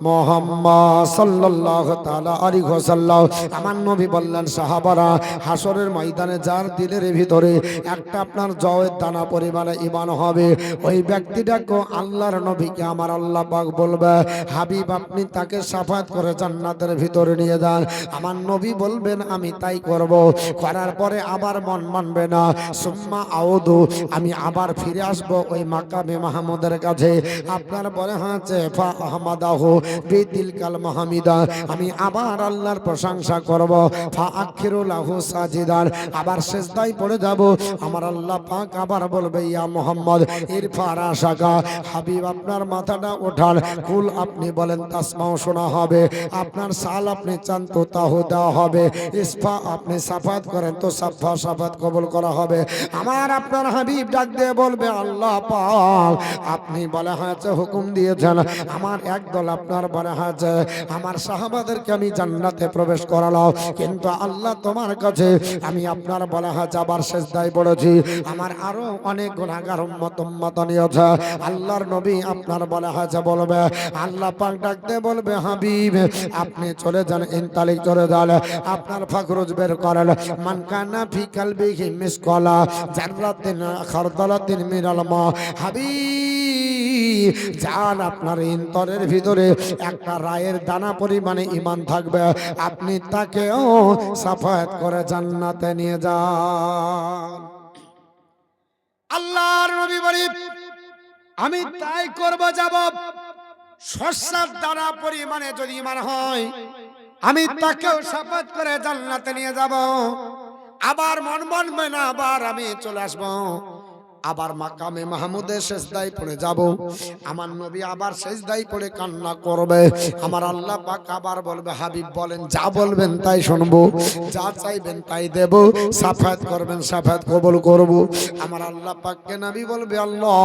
মুহাম্মদ সাল্লাল্লাহু তাআলা আলাইহি ওয়াসাল্লাম। আমার নবী বললেন, সাহাবারা, হাসরের ময়দানে যার দিলের ভিতরে একটা আপনার জয়ের দানা পরিমাণে ঈমান হবে, ওই ব্যক্তিটাকে আল্লাহর নবীকে আমার আল্লাহ পাক বলবে, হাবিব আপনি তাকে শাফাত করে জান্নাতের ভিতরে নিয়ে যান। আমার নবী বলবেন, আমি তাই করব। করার পরে আবার মন মানবে না, সুম্মা আউদু, আমি আবার ফিরে আসব ওই মাকামে মাহমুদের কাছে। আপনার বলে হচ্ছে ফা আহমাদাহু বিতিলকাল মাহমিদা, আমি আবার আল্লাহর প্রশংসা করব। ফা আখিরু লাহু সাজিদান, আবার সিজদায় পড়ে যাব। আমার আল্লাহ পাক আবার বলবে, ইয়া মুহাম্মদ ইরফা রাসাকা, হাবিব আপনার মাথাটা ওঠান, কুল আপনি বলেন তাসমাও শোনা হবে, আপনার সাল আপনি চান তো তাহু দেওয়া হবে, ইসফা আপনি সাফাত করেন তো সাফা সাফাত কবুল করা হবে। আমার আপনার হাবিব ডাক দিয়ে বলবে, আল্লাহ পাক আপনি বলে হয়েছে হুকুম দিয়েছেন, আমার একদল আপনার বলে হয়েছে আমার সাহাবাদেরকে আমি জান্নাতে প্রবেশ করালাম, কিন্তু আল্লাহ তোমার কাছে আমি আপনার বলে হয়েছে আবার সিজদায় পড়েছি, আমার আরো অনেক গুনাহগার উম্মত নিয়েছে। আল্লাহর নবী আপনার বলে হয়েছে বলবে, আল্লাহ পাক ডাক দিয়ে বলবে, হাবিব আপনি চলে যান, ইনতালিক চলে যান, আপনার ফাকরুজ বের করেন, মান কানা ফি কালবিহি মিসকালা জাররাতিন খারদালাতিন মিনাল মা, হাবিব যান, আপনার অন্তরের ভিতরে একটা রায়ের দানা পরিমাণে ঈমান থাকবে, আপনি তাকেও সাফায়াত করে জান্নাতে নিয়ে যান। আল্লাহর নবী বলেন, আমি তাই করব, যাব। শস্যের দানা পরিমাণে যদি ঈমান হয়, আমি তাকেও সাফাত করে জান্নাতে নিয়ে যাব। আবার মন মানবে না, আবার আমি চলে আসবো, আবার মাকামে মাহমুদের সিজদায় পড়ে যাব। আমার নবী আবার সিজদায় পড়ে কান্না করবে। আমার আল্লাহ পাক আবার বলবে, হাবিব বলেন, যা বলবেন তাই শুনবো, যা চাইবেন তাই দেব, সাফাত করবেন সাফাত কবুল করব। আমার আল্লাহ পাককে নবী বলবে, আল্লাহ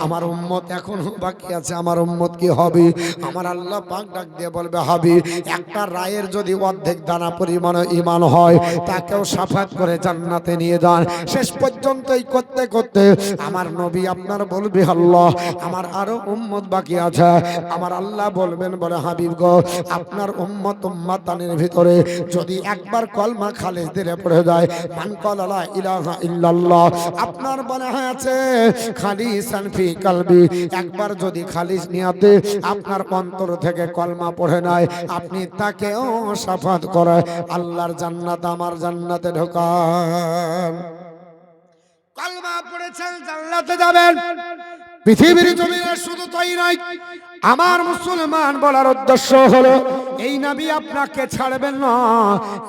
আমার উম্মত এখনো বাকি আছে, আমার উম্মত কি হবে? আমার আল্লাহ পাক ডাক দিয়ে বলবে, হাবিব একটা রায়ের যদি অর্ধেক দানা পরিমাণ ঈমান হয়, তাকেও সাফাত করে জান্নাতে নিয়ে যান। শেষ পর্যন্ত এই করতে করতে আমার নবী আপনার বলবে, আল্লাহ আমার আরো উম্মত বাকি আছে। আমার আল্লাহ বলবেন, বলে হাবিব গো, আপনার উম্মত উম্মাতানের ভিতরে যদি একবার কলমা খালিস দিলে পড়ে যায়, মান ক্বালা লা ইলাহা ইল্লাল্লাহ, আপনার বলা আছে খালিসান ফি কলবি, একবার যদি খালিস নিয়াতে আপনার অন্তর থেকে কলমা পড়ে নাই, আপনি তাকেও শাফাত করে আল্লাহর জান্নাত আমার জান্নাতে ঢোকান। কলমা পড়েছেন জান্নাতে যাবেন। পৃথিবীর জমিনে শুধু তাই নয়, আমার মুসলমান বলার উদ্দেশ্য হলো, এই নবী আপনাকে ছাড়বেন না,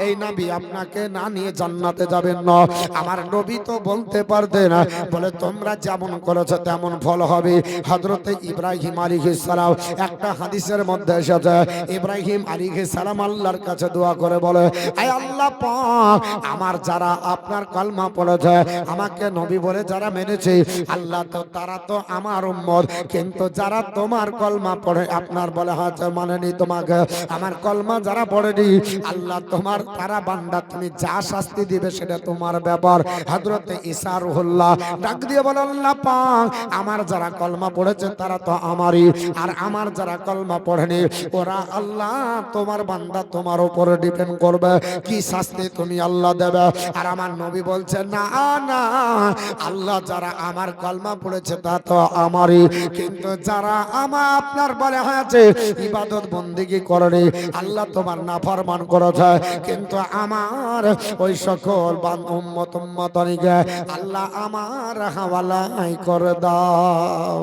এই নবী আপনাকে না নিয়ে জান্নাতে যাবেন না। আমার নবী তো বলতে পারতেন, বলে তোমরা যেমন করেছো তেমন ফল হবে। হযরতে ইব্রাহিম আলাইহিস সালাম, একটা হাদিসের মধ্যে এসেছে, ইব্রাহিম আলাইহিস সালাম আল্লাহর কাছে দোয়া করে বলে, আয় আল্লাহ পাক, আমার যারা আপনার কলমা পড়েছে, আমাকে নবী বলে যারা মেনেছে, আল্লাহ তো তারা তো আমার উম্মত, কিন্তু যারা তোমার কলমা পড়ে আপনার বলে হচ্ছে মানেনি তোমাকে, আমার কলমা যারা পড়েনি, আল্লাহ তোমার তারা বান্দা, তুমি যা শাস্তি দিবে সেটা তোমার ব্যাপার। হযরতে ঈসা রুহুল্লাহ ডাক দিয়ে বলে, আল্লাহ পাক আমার যারা কলমা পড়েছে তারা তো আমারই, আর আমার যারা কলমা পড়েনি ওরা আল্লাহ তোমার বান্দা, তোমার উপরে ডিপেন্ড করবে কি শাস্তি তুমি আল্লাহ দেবে। আর আমার নবী বলছে, না না, আল্লাহ যারা আমার কলমা পড়েছে তা তো আমারই, কিন্তু যারা আমার আপনার বলে হয়েছে ইবাদত বন্দেগী করে, আল্লাহ তোমার নাফরমান করেছে, কিন্তু আমার ওই সকল উম্মত উম্মতনিকে আল্লাহ আমার হাওয়ালাই করে দাও,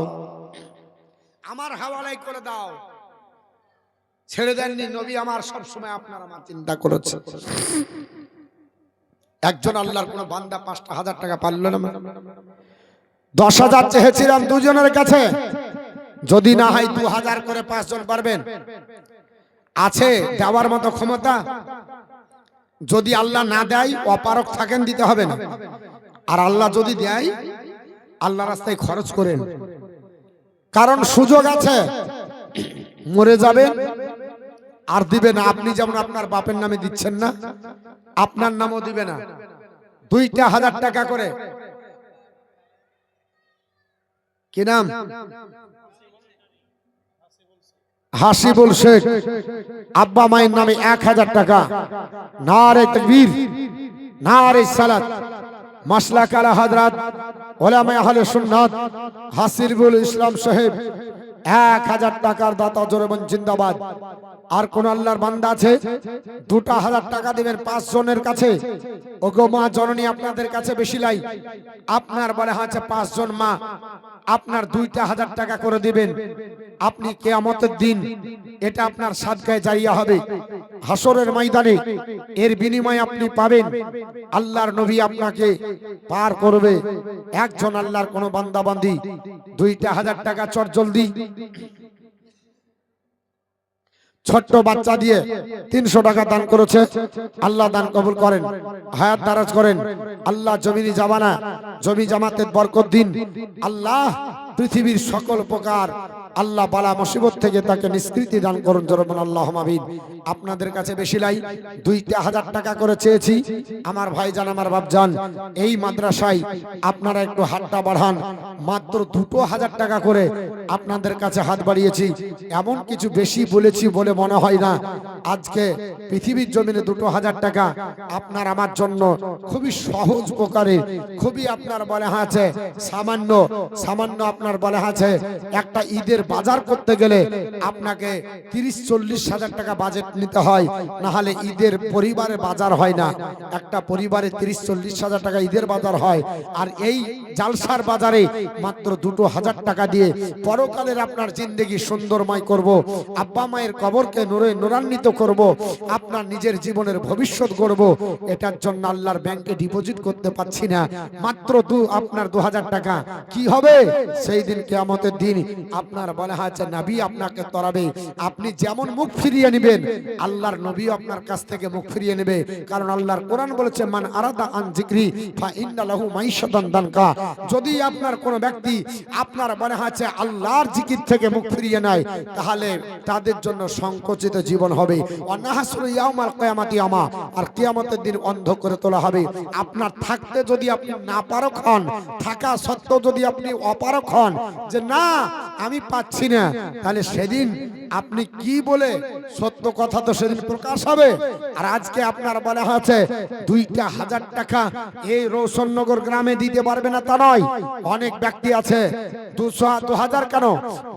আমার হাওয়ালাই করে দাও। ছেড়ে দেননি নবী আমার, সব সময় আপনার আমার চিন্তা করেছে। একজন আল্লাহর কোন বান্দা 5,000 টাকা পারল না, 10,000 চেয়েছিলাম দুজনের কাছে, যদি না হয় 2,000 করে 5 জন পারবেন, আছে দেওয়ার মতো ক্ষমতা? যদি আল্লাহ না দেয়, অপারক থাকেন, দিতে হবে না। আর আল্লাহ যদি দেয়, আল্লাহ রাস্তায় খরচ করেন, কারণ সুযোগ আছে, মরে যাবেন আর দিবে না। আপনি যেমন আপনার বাপের নামে দিচ্ছেন না, আপনার নামও দিবে না। 2,000 টাকা করে, কি নাম? হাসিবুল শেখ আব্বা মায়ের নামে 1000 টাকা। নারে তাকবীর, নারে সালাত। মাসলাক আলা হযরত উলামা আহলে সুন্নাত হাসিবুল ইসলাম সাহেব 1000 টাকার দাতা, জোরে বলেন জিন্দাবাদ। আর কোন আল্লাহর বান্দা আছে 2000 টাকা দিবেন 5 জনের কাছে? ওগো মা জননী, আপনাদের কাছে বেশি লাই, আপনার বলে আছে 5 জন মা, আপনার 2000 টাকা করে দিবেন। আপনি কিয়ামতের দিন এটা আপনার সাদকায়ে জারিয়া হবে, হাসরের ময়দানে এর বিনিময়ে আপনি পাবেন। আল্লাহর নবী আপনাকে পার করবে। একজন আল্লাহর কোন বান্দা বান্দি 2000 টাকা চট জলদি ছোট্ট বাচ্চা দিয়ে 300 টাকা দান করেছে। আল্লাহ দান কবুল করেন, হায়াত দারাজ করেন। আল্লাহ জমিনি জামানা জমি জামাতের বরকত দিন। আল্লাহ পৃথিবীর সকল প্রকার আল্লাহ বালা মুসিবত থেকে তাকে নিষ্কৃতি দান করুন, জরমান আল্লাহুম্মা আমিন। আপনাদের কাছে বেশি লাই, 2000 টাকা করে চেয়েছি। আমার ভাইজান, আমার বাপজান, এই মাদ্রাসায় আপনারা একটু হাতটা বাড়ান। মাত্র 2000 টাকা করে আপনাদের কাছে হাত বাড়িয়েছি। এমন কিছু বেশি বলেছি বলে মনে হয় না। আজকে পৃথিবীর জমিনে 2000 টাকা আপনার আমার জন্য খুবই সহজ প্রকারে, খুবই আপনার বলে আছে সামান্য সামান্য আপনার বলে আছে। একটা ঈদের বাজার করতে গেলে আপনাকে 30-40 হাজার টাকা বাজেট নিতে হয়, না হলে ঈদের পরিবারে বাজার হয় না। একটা পরিবারে 30-40 হাজার টাকা ঈদের বাজার হয়। আর এই জালসার বাজারে মাত্র 2000 টাকা দিয়ে পরকালের আপনার জিন্দেগি সুন্দরময় করব, আব্বা মায়ের কবরকে নূরে নূরান্বিত করব, আপনার নিজের জীবনের ভবিষ্যৎ গড়ব। এটার জন্য আল্লাহর ব্যাংকে ডিপোজিট করতে পারছি না। মাত্র আপনার 2000 টাকা কি হবে সেই দিন? কিয়ামতের দিন আপনার বলা আছে নবী আপনাকে তরাবে। আপনি যেমন মুখ ফিরিয়ে নেবেন, আল্লাহর নবী আপনার কাছ থেকে মুখ ফিরিয়ে নেবে। কারণ আল্লাহর কোরআন বলেছে, মান আরাদা আন যিকরি ফা ইন্না লাহু মাইশাতান দানকা। যদি আপনার কোন ব্যক্তি আপনার বলা আছে আল্লাহর জিকির থেকে মুখ ফিরিয়ে নেয়, তাহলে তাদের জন্য সংকোচিত জীবন হবে। ওয়ানাহসুরু ইয়াউমাল কিয়ামাতি আমা, আর কিয়ামতের দিন অন্ধ করে তোলা হবে। আপনার থাকতে যদি আপনি না পারক হন, থাকা সত্ত্বেও যদি আপনি অপারক হন যে না আমি পাচ্ছি না, তাহলে সেদিন আপনি কি বলে সত্য কথা তো সেদিন প্রকাশ হবে। আর আজকে আপনার বলা হয়েছে 2000 টাকা এই রৌশননগর গ্রামে দিতে পারবে না তা নয়। অনেক ব্যক্তি আছে 2000 কেন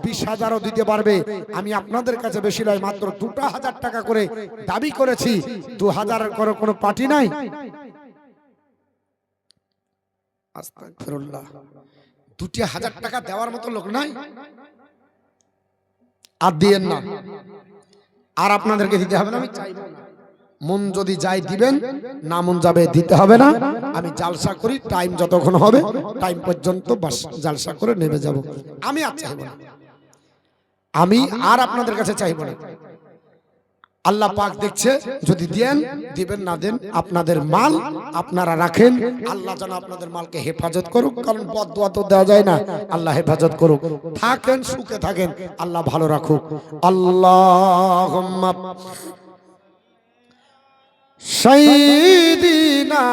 20,000ও দিতে পারবে। আমি আপনাদের কাছে বেশি নয়, মাত্র 2000 টাকা করে দাবি করেছি। 2000 করে কোনো পার্টি নাই। আস্তাগফিরুল্লাহ, 2000 টাকা দেওয়ার মতো লোক নাই। আর দিয়েন না, আর আপনাদেরকে দিতে হবে না। আমি চাইব না, মন যদি যাই দিবেন, না মন যাবে দিতে হবে না। আমি জালসা করি, টাইম যতক্ষণ হবে টাইম পর্যন্ত বাস জালসা করে নেমে যাব। আমি আর চাইব না, আমি আর আপনাদের কাছে চাইব না। আল্লাহ পাক দেখছে, যদি দেন দিবেন, না দেন আপনাদের মাল আপনারা রাখেন। আল্লাহ যেন আপনাদের মালকে হেফাজত করুক, কারণ বদদুয়া তো দেওয়া যায় না। আল্লাহ হেফাজত করুক, থাকেন সুখে থাকেন, আল্লাহ ভালো রাখুক। আল্লাহুম্মা সাইয়্যিদিনা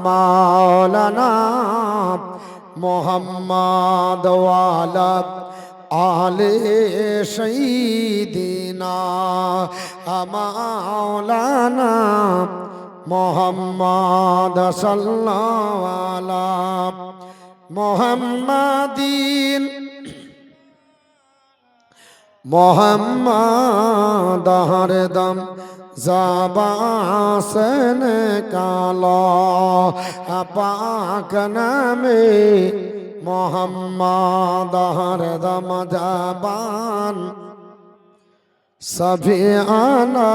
মাওলানা মুহাম্মদ ওয়া আলা আলে সাইয়্যিদিনা মাওলানা মুহাম্মদ সাল্লাল্লাহু আলা মুহাম্মাদিন মোহাম্মদ হরদম জাবাসন কালো পাক নামে মোহাম্মদ হরদম জাবান সভি আনা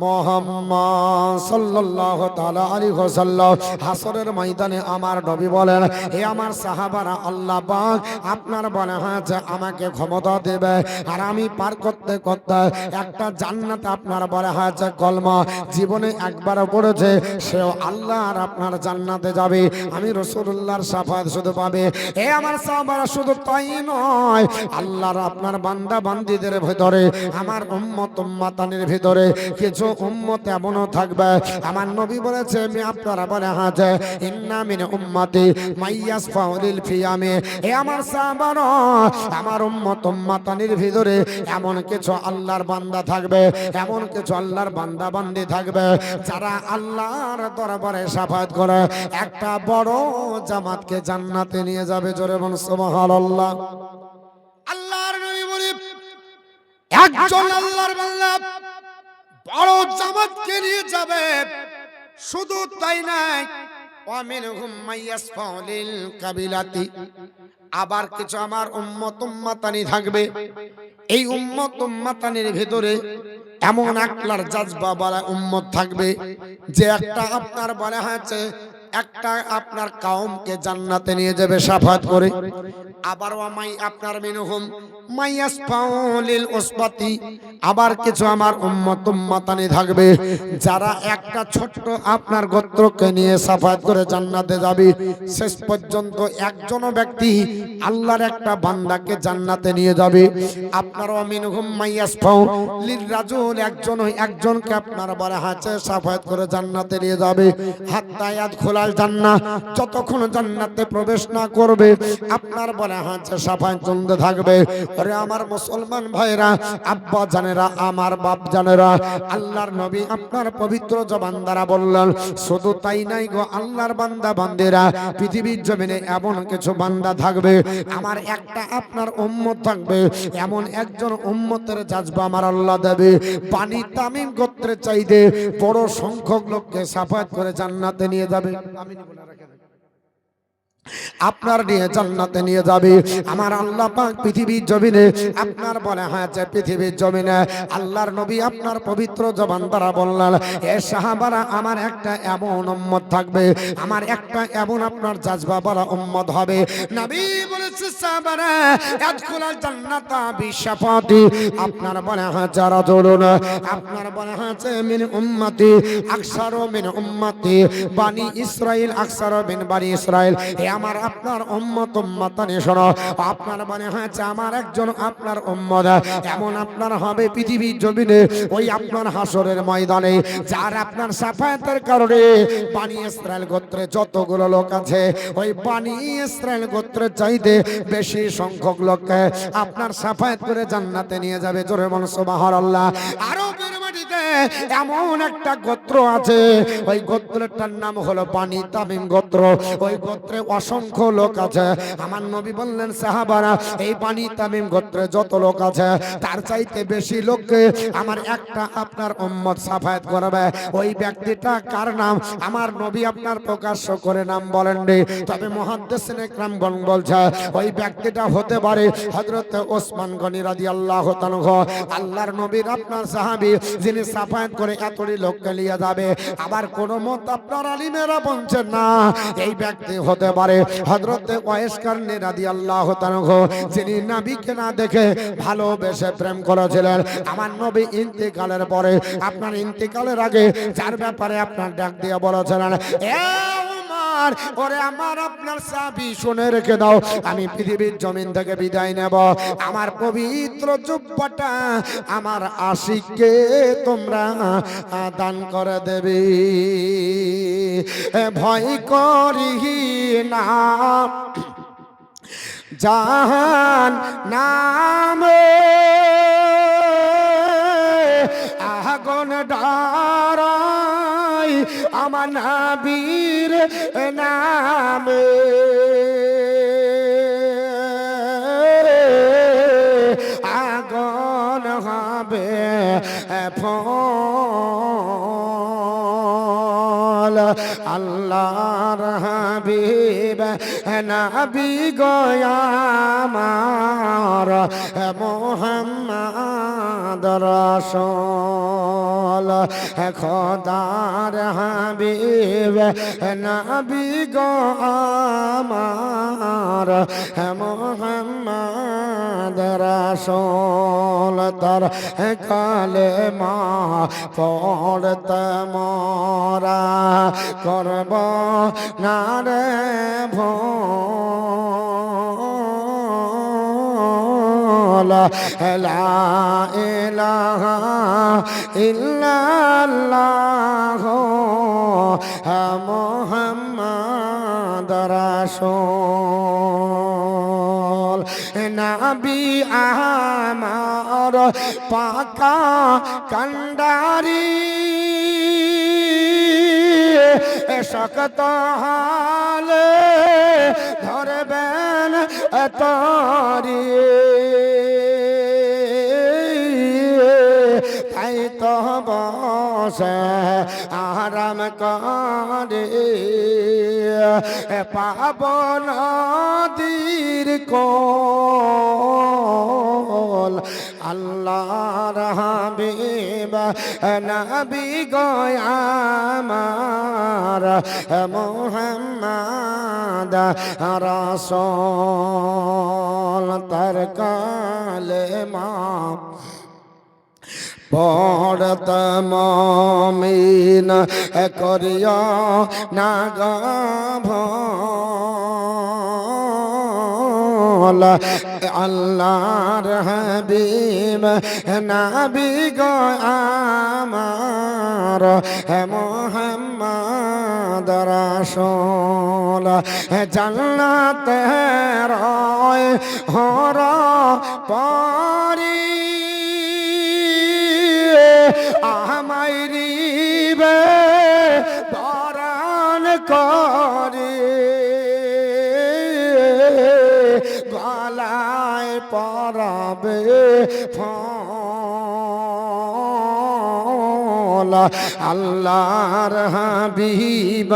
মোহাম্মদ সাল্লাল্লাহু তাআলা আলাইহি ওয়াসাল্লাম। হাসরের ময়দানে আমার নবী বলেন, হে আমার সাহাবারা, আল্লাহ পাক আপনার বলা হয়েছে আমাকে ক্ষমতা দেবে, আর আমি পার করতে করতে একটা জান্নাত আপনার বলা হয়েছে কলমা জীবনে একবার পড়েছে, সেও আল্লাহ আর আপনার জান্নাতে যাবে। আমি রাসূলুল্লাহর শাফাত শুধু পাবে। হে আমার সাহাবারা, শুধু তাই নয়, আল্লাহর আপনার বান্দা বান্দীদের ভিতরে, আমার উম্মত উম্মাতানের ভিতরে কিছু উম্মত এমনও থাকবে আমার নবী বলেছে আমি আপনারা বলে হাজে ইন্না মিন উম্মতি মাইয়াসফাউ লিল ফিয়ামে এ আমার সাহাবারা আমার উম্মতানির ভিতরে এমন কিছু আল্লাহর বান্দা থাকবে এমন কিছু আল্লাহর বান্দা বান্দি থাকবে যারা আল্লাহর দরবারে শাফায়াত করে একটা বড় জামাতকে জান্নাতে নিয়ে যাবে জোরে বলুন সুবহানাল্লাহ আল্লাহর নবী বলে একজন আল্লাহর বান্দা বড় জামাতকে নিয়ে যাবে শুধু তাই নাই ওয়ামিনহুম মাইয়াসফাউ লিল কাবিলাতি আবার কিছু আমার উম্মতানি থাকবে এই উম্মতানির ভিতরে এমন আকলার জাজবা বলা উম্মত থাকবে যে একটা আপনার বলা হয়েছে একটা আপনার কওমকে জান্নাতে নিয়ে যাবে শাফাত করে আবার ওয়ামাই আপনার মিনহুম মাইয়াসফাউ লিল উসবাতি আবার কিছু আমার উম্মতানি থাকবে যারা একটা ছোট্ট আপনার গোত্রকে নিয়ে শাফাত করে জান্নাতে যাবে শেষ পর্যন্ত একজন ব্যক্তি আল্লাহর একটা বান্দাকে জান্নাতে নিয়ে যাবে আপনার মিনহুম মাইয়াসফাউ লিল রাজুল একজনকে আপনার বলা আছে শাফাত করে জান্নাতে নিয়ে যাবে হাত্তা ইয়াদখুলাল জান্নাহ যতক্ষণ জান্নাতে প্রবেশ না করবে আপনার বলা আছে শাফাত চলতে থাকবে ওরে আমার মুসলমান ভাইরা আব্বা জানেরা আমার বাপ জানেরা আল্লাহর নবী আপনার পবিত্র জবান দ্বারা বললেন শুধু তাই নাই গো আল্লাহর বান্দা বান্দেরা পৃথিবীর জমিনে এমন কিছু বান্দা থাকবে আমার একটা আপনার উম্মত থাকবে এমন একজন উম্মতের জাজবা আমার আল্লাহ দেবে পানি তামিম গোত্রের চাইতে বড় সংখ্যক লোককে শাফাত করে জান্নাতে নিয়ে যাবে আপনার নিয়ে জান্নাতে নিয়ে যাবে আমার আল্লাহ পাক পৃথিবীর জমিনে আপনার বলে হয়েছে পৃথিবীর জমিনে আল্লাহর নবী আপনার পবিত্র জবান দ্বারা বললেন এ সাহাবারা আমার একটা এমন উম্মত থাকবে আমার একটা এমন আপনার জাজবা বলা উম্মত হবে নবী বলেছে সাহাবারা ইয়াদখুলাল জান্নাতা বিশাফাতি আপনার বলে হয়েছে রাজুলুন আপনার বলে হয়েছে মিন উম্মতি আকসারু মিন উম্মতি বানি ইসরাইল আকসারু মিন বানি ইসরাইল আমার আপনার উম্মতানি শোনো আপনার মনে হয়েছে আমার একজন আপনার উম্মত এমন আপনার হবে পৃথিবীর জমিনে ওই আপনার হাসরের ময়দানে যার আপনার শাফায়াতের কারণে বানি ইসরাইল গোত্রে যতগুলো লোক আছে ওই বানি ইসরাইল গোত্রের চাইতে বেশি সংখ্যক লোককে আপনার শাফায়াত করে জান্নাতে নিয়ে যাবে জোরে বলুন সুবহানাল্লাহ আরবের মাটিতে এমন একটা গোত্র আছে ওই গোত্রটার নাম হলো বানি তামিম গোত্র ওই গোত্রে অসংখ্য লোক আছে আমার নবী বললেন সাহাবারা এই বানি তামিম গোত্রে যত লোক আছে তার চাইতে বেশি লোককে আমার একটা আপনার উম্মত শাফায়াত করবে ওই ব্যক্তিটা কার নাম আমার নবী আপনার প্রকাশ্য করে নাম বলেননি তবে মুহাদ্দিসিন ইকরামগণ বলছে ওই ব্যক্তিটা হতে পারে হযরত ওসমান গনি রাদিয়াল্লাহু তাআলা আল্লাহর নবীর আপনার সাহাবী যিনি শাফায়াত করে এতটি লোককে নিয়ে যাবে আবার কোন মত আপনার আলিমেরা বলছেন না এই ব্যক্তি হতে পারে হযরত ওয়াইস কারনী রাদিয়াল্লাহু তাআলা যিনি নবীকে না দেখে ভালোবেসে প্রেম করেছিলেন আমার নবী ইন্তেকালের পরে আপনার ইন্তেকালের আগে যার ব্যাপারে আপনার ডাক দিয়ে বলেছিলেন এ উমর ওরে আমার আপনার সাহাবী শুনে রেখে দাও আমি পৃথিবীর জমিন থেকে বিদায় নেব আমার পবিত্র জুব্বাটা আমার আশিককে তোমরা দান করে দেবে ভয় করি না জাহান নামে আগুন ডরাই আমার নবীর নামে আগুন হবে আল্লাহর হাবিব নবী গো আমার মুহাম্মদ রাসূল খোদার হাবিব নবী গো আমার মুহাম্মদ রাসূল তার কালেমা পড়তে মোরা করব না রে ভুল লা ইলাহা ইল্লাল্লাহ মুহাম্মাদ রাসূল। নবী আমার পাকা কান্ডারি শক্ত হালে ধরবেন তরি, তাই তো বসে আরাম করে পাবন নদীর কোল। আল্লাহর হাবিব নবী গো আমার মুহাম্মদ রাসূল। তার কালেমা পড়ত মুমিন করিয়া না ভুল। আল্লাহর হাবিব নবী গো আমার মুহাম্মদ রাসূল। জান্নাতে রয় হর পরি আমাইরিবে বরণ করি, গলায় পরাবে ফল। আল্লাহর হাবিব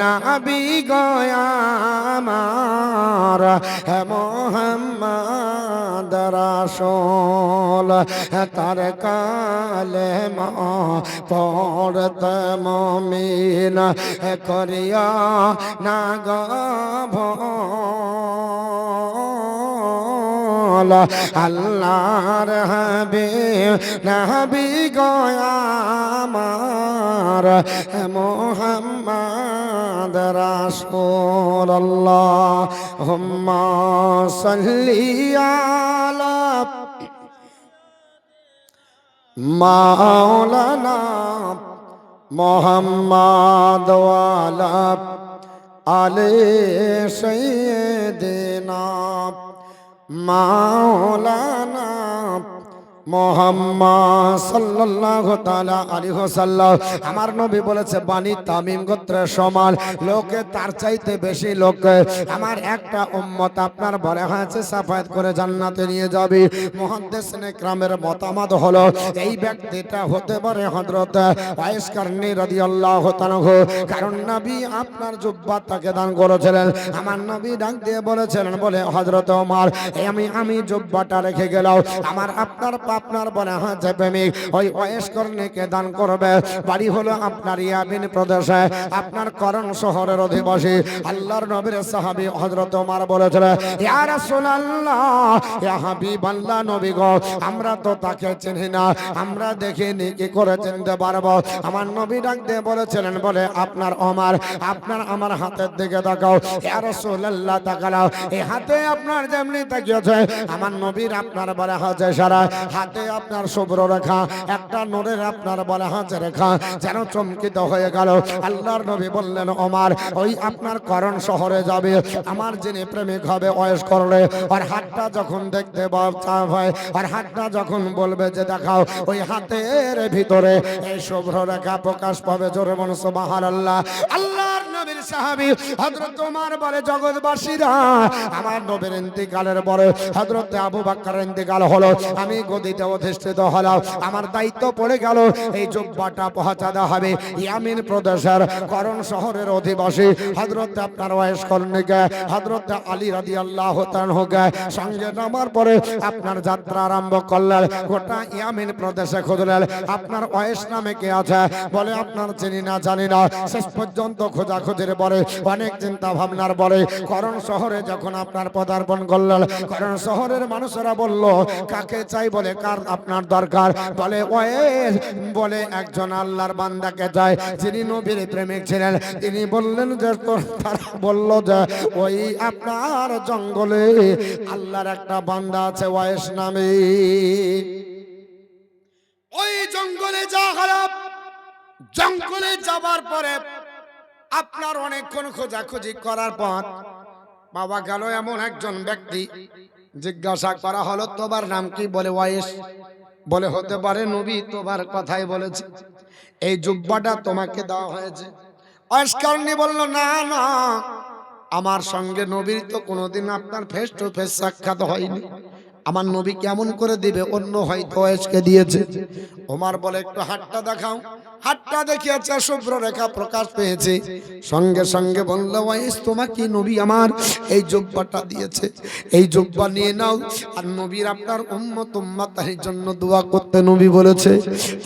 নবী গো আমার মুহাম্মদ রাসূল। তার কালেমা পড়তে মুমিন করিয়া না ভুল। আল্লাহর হাবিব নবী গো আমার মুহাম্মদ রাসূল। আল্লাহুম্মা সাল্লি আলা মাওলানা মুহাম্মদ ওয়া আলা আলি সাইয়্যিদিনা মাওলানা মুহাম্মদ সাল্লাল্লাহু তাআলা আলাইহি ওয়াসাল্লাম। আমার নবী বলেছে বানি তামিম গোত্রের সমান লোকে তার চাইতে বেশি লোক আমার একটা উম্মত আপনার বলে হয়েছে সাফায়াত করে জান্নাতে নিয়ে যাবে। মুহাদ্দিসিনে কিরামের মতামত হলো এই ব্যক্তিটা হতে পারে হযরত ওয়াইস কারনী রাদিয়াল্লাহু তাআলা, কারণ নবী আপনার জুব্বা তাকে দান করেছিলেন। আমার নবী ডাক দিয়ে বলেছিলেন বলে হযরত ওমর আমি জুব্বাটা রেখে গেলাম, আমার আপনার আপনার বলে হচ্ছে প্রেমিক ওই ওয়াইস কারনীকে দান করবে। বাড়ি হলো আপনার ইয়ামিন প্রদেশে, আপনার করণ শহরের অধিবাসী। আল্লাহর নবীর সাহাবী হযরত ওমর বলেছিলেন ইয়া রাসূলুল্লাহ ইয়া হাবিবাল্লাহ নবী গো, আমরা তো তাকে চিনি না, আমরা দেখিনি, কি করে চিনতে পারবো? আমার নবী ডাক দিয়ে বলেছিলেন বলে আপনার ওমর আপনার আমার হাতের দিকে তাকাও। ইয়া রাসূলুল্লাহ তাকাও, এই হাতে আপনার যেমনি তাকিয়েছে আমার নবীর আপনার বলে হচ্ছে সারা হাতে আপনার শুভ্র রেখা, একটা নূরের আপনার বলে হচ্ছে রেখা যেন চমকিত হয়ে গেল। আল্লাহর নবী বললেন ওমর ওই আপনার করণ শহরে যাবে, আমার যিনি প্রেমিক হবে ওয়াইস করলে আর হাতটা যখন দেখতে হয় আর হাতটা যখন বলবে যে দেখাও, ওই হাতের ভিতরে এই শুভ্র রেখা প্রকাশ পাবে। জোরে বলুন সুবহানাল্লাহ। আল্লাহর নবীর সাহাবী হযরত ওমর বলে জগৎবাসীরা আমার নবীর ইন্তিকালের পরে হযরত আবু বকর ইন্তিকাল হলো, আমি গদিতে অধিষ্ঠিত হলাম, আমার দায়িত্ব পড়ে গেল এই জুব্বাটা পৌঁছাতে হবে ইয়ামিন প্রদেশের করণ শহরের অধিবাসী হযরত আপনার ওয়াইস করণীকে হযরত আলী রাদিয়াল্লাহু তাআলাকে সঙ্গে নামার পরে আপনার যাত্রা আরম্ভ করলেন। গোটা ইয়ামিন প্রদেশে খুঁজলেন আপনার ওয়াইস নামে কে আছে, বলে আপনার চিনি না জানি না। শেষ পর্যন্ত খোঁজাখুঁজির পরে অনেক চিন্তা ভাবনার পরে করণ শহরে যখন আপনার পদার্পণ করলেন, করণ শহরের মানুষেরা বলল কাকে চাই, বলে কার আপনার দরকার? বলে ওয়েস, বলে একজন আল্লাহর বান্দাকে যায় যিনি নবীর প্রেমিক ছিলেন। তিনি বললেন যে তারা বলল যে ওই আপনার জঙ্গলে আল্লাহর একটা বান্দা আছে ওয়েস নামে। ওই জঙ্গলে যাওয়া হলো। জঙ্গলে যাবার পরে আপনার অনেকক্ষণ খোঁজাখুঁজি করার পর বাবা গেল এমন একজন ব্যক্তি। জিজ্ঞাসা করা হলো তোমার নাম কি? বলে ওয়াইস। বলে হতে পারে নবী তোমার কথাই বলেছে, এই জুব্বাটা তোমাকে দেওয়া হয়েছে। ওয়াইস কারণে বলল না না, আমার সঙ্গে নবীর তো কোনোদিন আপনার ফেস টু ফেস সাক্ষাৎ হয়নি, আমার নবী কেমন করে দিবে, অন্য হয়তো ওয়াইসকে দিয়েছে। ওমর বলে একটু হাতটা দেখাও। হাতটা দেখিয়েছে, শুভ্র রেখা প্রকাশ পেয়েছে। সঙ্গে সঙ্গে বলল ওয়াইস তোমাকে নবী আমার এই জুব্বাটা দিয়েছে, এই জুব্বা নিয়ে নাও। আর নবীর আপনার উম্মত উম্মাতের জন্য দোয়া করতে নবী বলেছে।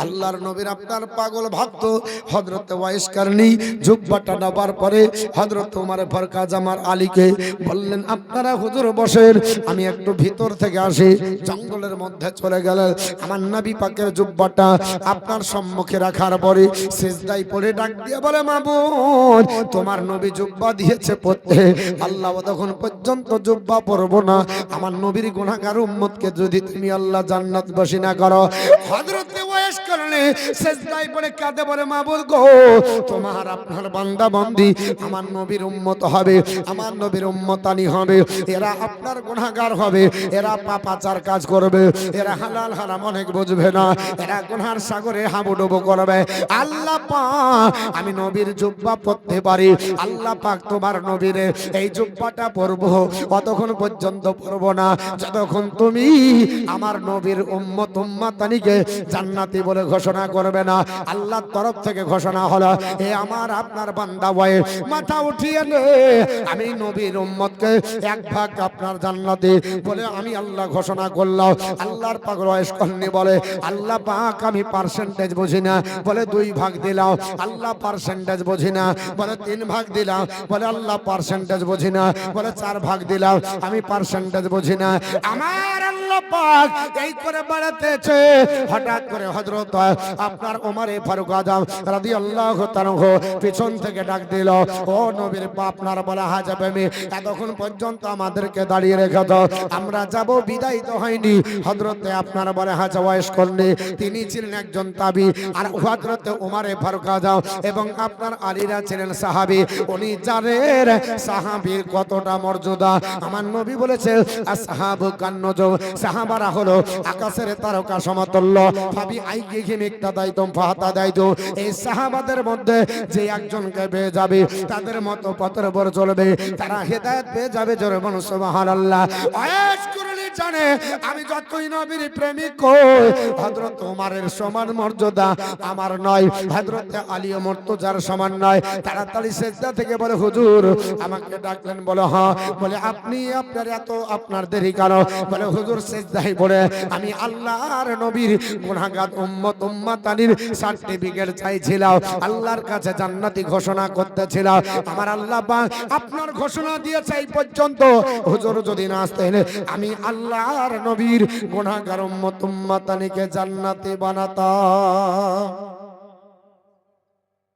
আল্লাহর নবীর আপনার পাগল ভক্ত হযরত ওয়াইস কারণী জুব্বাটা নেবার পরে হযরত ওমর ফারুক আজমার আলীকে বললেন আপনারা হুজুর বসেন, আমি একটু ভিতর থেকে আসি। জঙ্গলের মধ্যে চলে গেলেন। আমার নবী পাকের জুব্বাটা আপনার সম্মুখে রাখার পরে সিজদায় পড়ে ডাক দিয়ে বলে মাবুদ তোমার নবী জুব্বা দিয়েছে পড়তে, আল্লাহ তখন পর্যন্ত জুব্বা পরব না। আমার নবীর গুনাহগার উম্মতকে যদি তুমি আল্লাহ জান্নাতবাসী না করো। হযরত ওয়াইস কারণে সিজদায় পড়ে কাঁদে বলে মাবুদ গো, তোমার আপনার বান্দা বান্দি আমার নবীর উম্মত হবে, আমার নবীর উম্মতানি হবে। এরা আপনার গুনাহগার হবে, এরা পাপাচার কাজ করবে, এরা হালাল হারাম অনেক বুঝবে না, এরা গুনার সাগরে হাবুডুবু করবে। আল্লাহ পাক আমি নবীর জুব্বা পরতে পারি, আল্লাহ পাক তোমার নবীর এই জুব্বাটা পরবো, অতক্ষণ পর্যন্ত পরবো না যতক্ষণ তুমি আমার নবীর উম্মত উম্মাতানিকে জান্নাতি বলে ঘোষণা করবে না। আল্লাহর তরফ থেকে ঘোষণা হলো এ আমার আপনার বান্দা ওয়াইস মাথা উঠিয়ে নে, আমি নবীর উম্মতকে এক ভাগ আপনার জান্নাতি বলে আমি আল্লাহ ঘোষণা করলাম। আল্লাহর পাক ওয়াইস করনি বলে আল্লাহ পাক আমি পার্সেন্টেজ বুঝি না, বলে 2 ভাগ দিলাম। আল্লাহ পার্সেন্টেজ বুঝি না, বলে 3 ভাগ দিলাম। বলে আল্লাহ পার্সেন্টেজ বুঝি না, বলে 4 ভাগ দিলাম। আমি পার্সেন্টেজ বুঝি না। আমার আল্লাহ পাক এই করে বাড়াতেছে। হঠাৎ করে হযরত আপনার ওমর ফারুক আজম রাদিয়াল্লাহু তাআলা পিছন থেকে ডাক দিল ও নবীর আপনার বলা যাবে আমি এতক্ষণ পর্যন্ত আমাদেরকে দাঁড়িয়ে রেখে দাও, আমরা যাব বিদায় তো হয়নি। হযরতে আপনার বলে হাজা ওয়াইস করনি, তিনি ছিলেন একজন তাবি। আর হযরত ওমর ফারুক আজম এবং আপনার আলীরা ছিলেন সাহাবী। উনি জানেন সাহাবীর কতটা মর্যাদা। আমার নবী বলেছে আসহাবু কান্নুজুম, সাহাবারা হলো আকাশের তারকা সমতুল্য। ফাবি আইয়িহিম ইক্তাদাইতুম ফাহতাদাইতু, এই সাহাবাদের মধ্যে যে একজনকে পেয়ে যাবে তাদের মতো পথের উপর চলবে, তারা হেদায়েত পেয়ে যাবে। জোরে বলুন সুবহানাল্লাহ। ওয়াইস করলি জানে আমি যতই নবীর প্রেমিক হই, হযরত ওমরের সমান মর্যাদা আমার নয়, হযরত আলী ও মুর্তজার সমান নয়। তাড়াতাড়ি সিজদা থেকে বলে হুজুর আমাকে ডাকলেন? বলে হ্যাঁ। বলে আপনি আপনার এত আপনার দেরি কেন? বলে হুজুর সিজদায় পড়ে আমি আল্লাহর নবীর গুনাহগার উম্মত উম্মাতানির সার্টিফিকেট চাইছিলাম, আল্লাহর কাছে জান্নাতি ঘোষণা করতেছিলাম। আমার আল্লাহ পাক আপনার ঘোষণা দিয়েছে এই পর্যন্ত, হুজুর যদি না আসতেন আমি আল্লাহর নবীর গুনাহগার উম্মত উম্মাতানিকে জান্নাতি বানাতাম।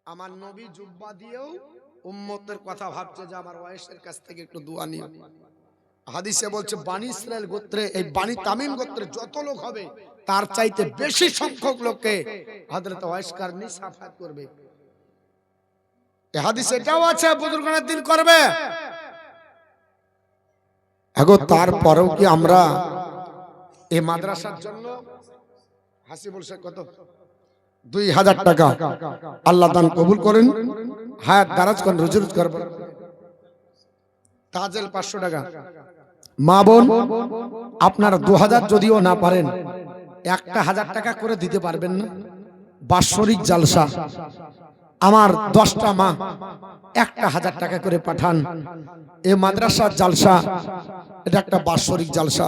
আমার নবী জুব্বা দিয়েও উম্মতের কথা ভাবছে যে আমার ওয়াইসের কাছ থেকে একটু দোয়া নিও। হাদিসে বলছে বানি ইসরাইল গোত্রে, এই বানি তামিম গোত্রে যত লোক হবে তার চাইতে বেশি সংখ্যক লোককে হযরত ওয়াইস কারনী সাফাত করবে। এই হাদিসে এটাও আছে বুজুর্গদের দিন করবে। এখন তারপরেও কি আমরা এই মাদ্রাসার জন্য হাসি বলছে কত 2000 টাকা আল্লাহ দান কবুল করেন, হায়াত দারাজ করেন, রুজি রোজগার করেন। তাজেল 500 টাকা। মা বোন আপনারা 2000 যদিও না পারেন 1000 টাকা করে দিতে পারবেন না? বাৎসরিক জালসা আমার 10টা মা 1000 টাকা করে পাঠান। এই মাদ্রাসার জালসা এটা একটা বাৎসরিক জালসা।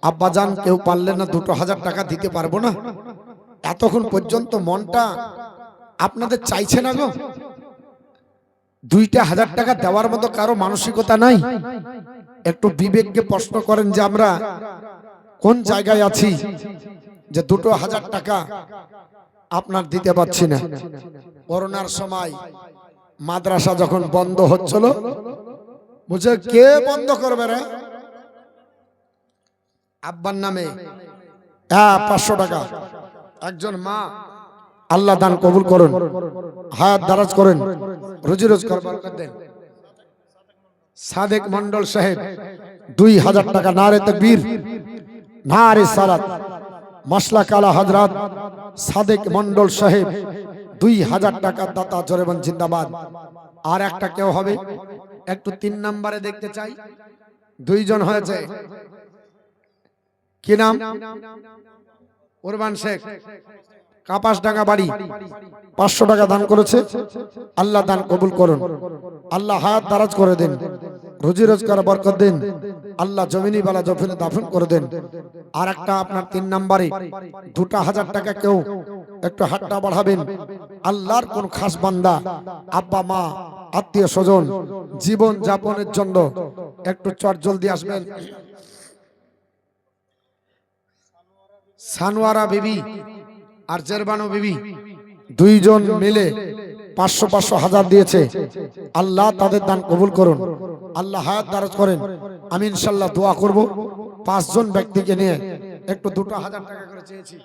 আব্বাজান কেউ পারলেন না 2000 টাকা দিতে পারবো না? এতক্ষণ পর্যন্ত মনটা আপনাদের চাইছে না গো? 2000 টাকা দেওয়ার মতো কারো মানসিকতা নাই? একটু বিবেককে প্রশ্ন করেন যে আমরা কোন জায়গায় আছি যে 2000 টাকা আপনার দিতে পারছি না। করোনার সময় মাদ্রাসা যখন বন্ধ হচ্ছিল, বুঝে কে বন্ধ করবে রে? আব্বার নামে 500 টাকা একজন মা, আল্লাহ দান কবুল করুন, হায়াত দারাজ করেন, রুজি রোজগার বরকত দেন। সাদেক মন্ডল সাহেব 2000 টাকা, নারে তাকবীর, নারে সালাত, মাসলা কালা হযরত সাদেক মন্ডল সাহেব 2000 টাকা দাতা, জোরেবান জিন্দাবাদ। আর একটা কেউ হবে, একটু 3 নম্বরে দেখতে চাই। 2 জন হয়েছে, কি নাম? কুরবান শেখ, কাপাসডাঙ্গা বাড়ি, 500 টাকা দান করেছে। আল্লাহ দান কবুল করুন, আল্লাহ হায়াত দারাজ করে দেন, রুজি রোজগার বরকত দেন, আল্লাহ জমিনি বালা জফিনে দাফন করে দেন। আর একটা আপনার 3 নম্বরে 2000 টাকা কেউ একটু হাতটা বাড়াবেন। আল্লাহর কোন খাস বান্দা, আব্বা মা আত্মীয় স্বজন জীবন যাপনের জন্য একটু চট জলদি আসবেন। সানোয়ারা বিবি আর জেরবানো বিবি 2 জন মিলে 500 500 হাজার দিয়েছে। আল্লাহ তাদের দান কবুল করুন, আল্লাহ হায়াত দারাজ করেন। আমি ইনশাআল্লাহ দোয়া করব। 5 জন ব্যক্তিকে নিয়ে একটু 2000 টাকা করে চেয়েছি।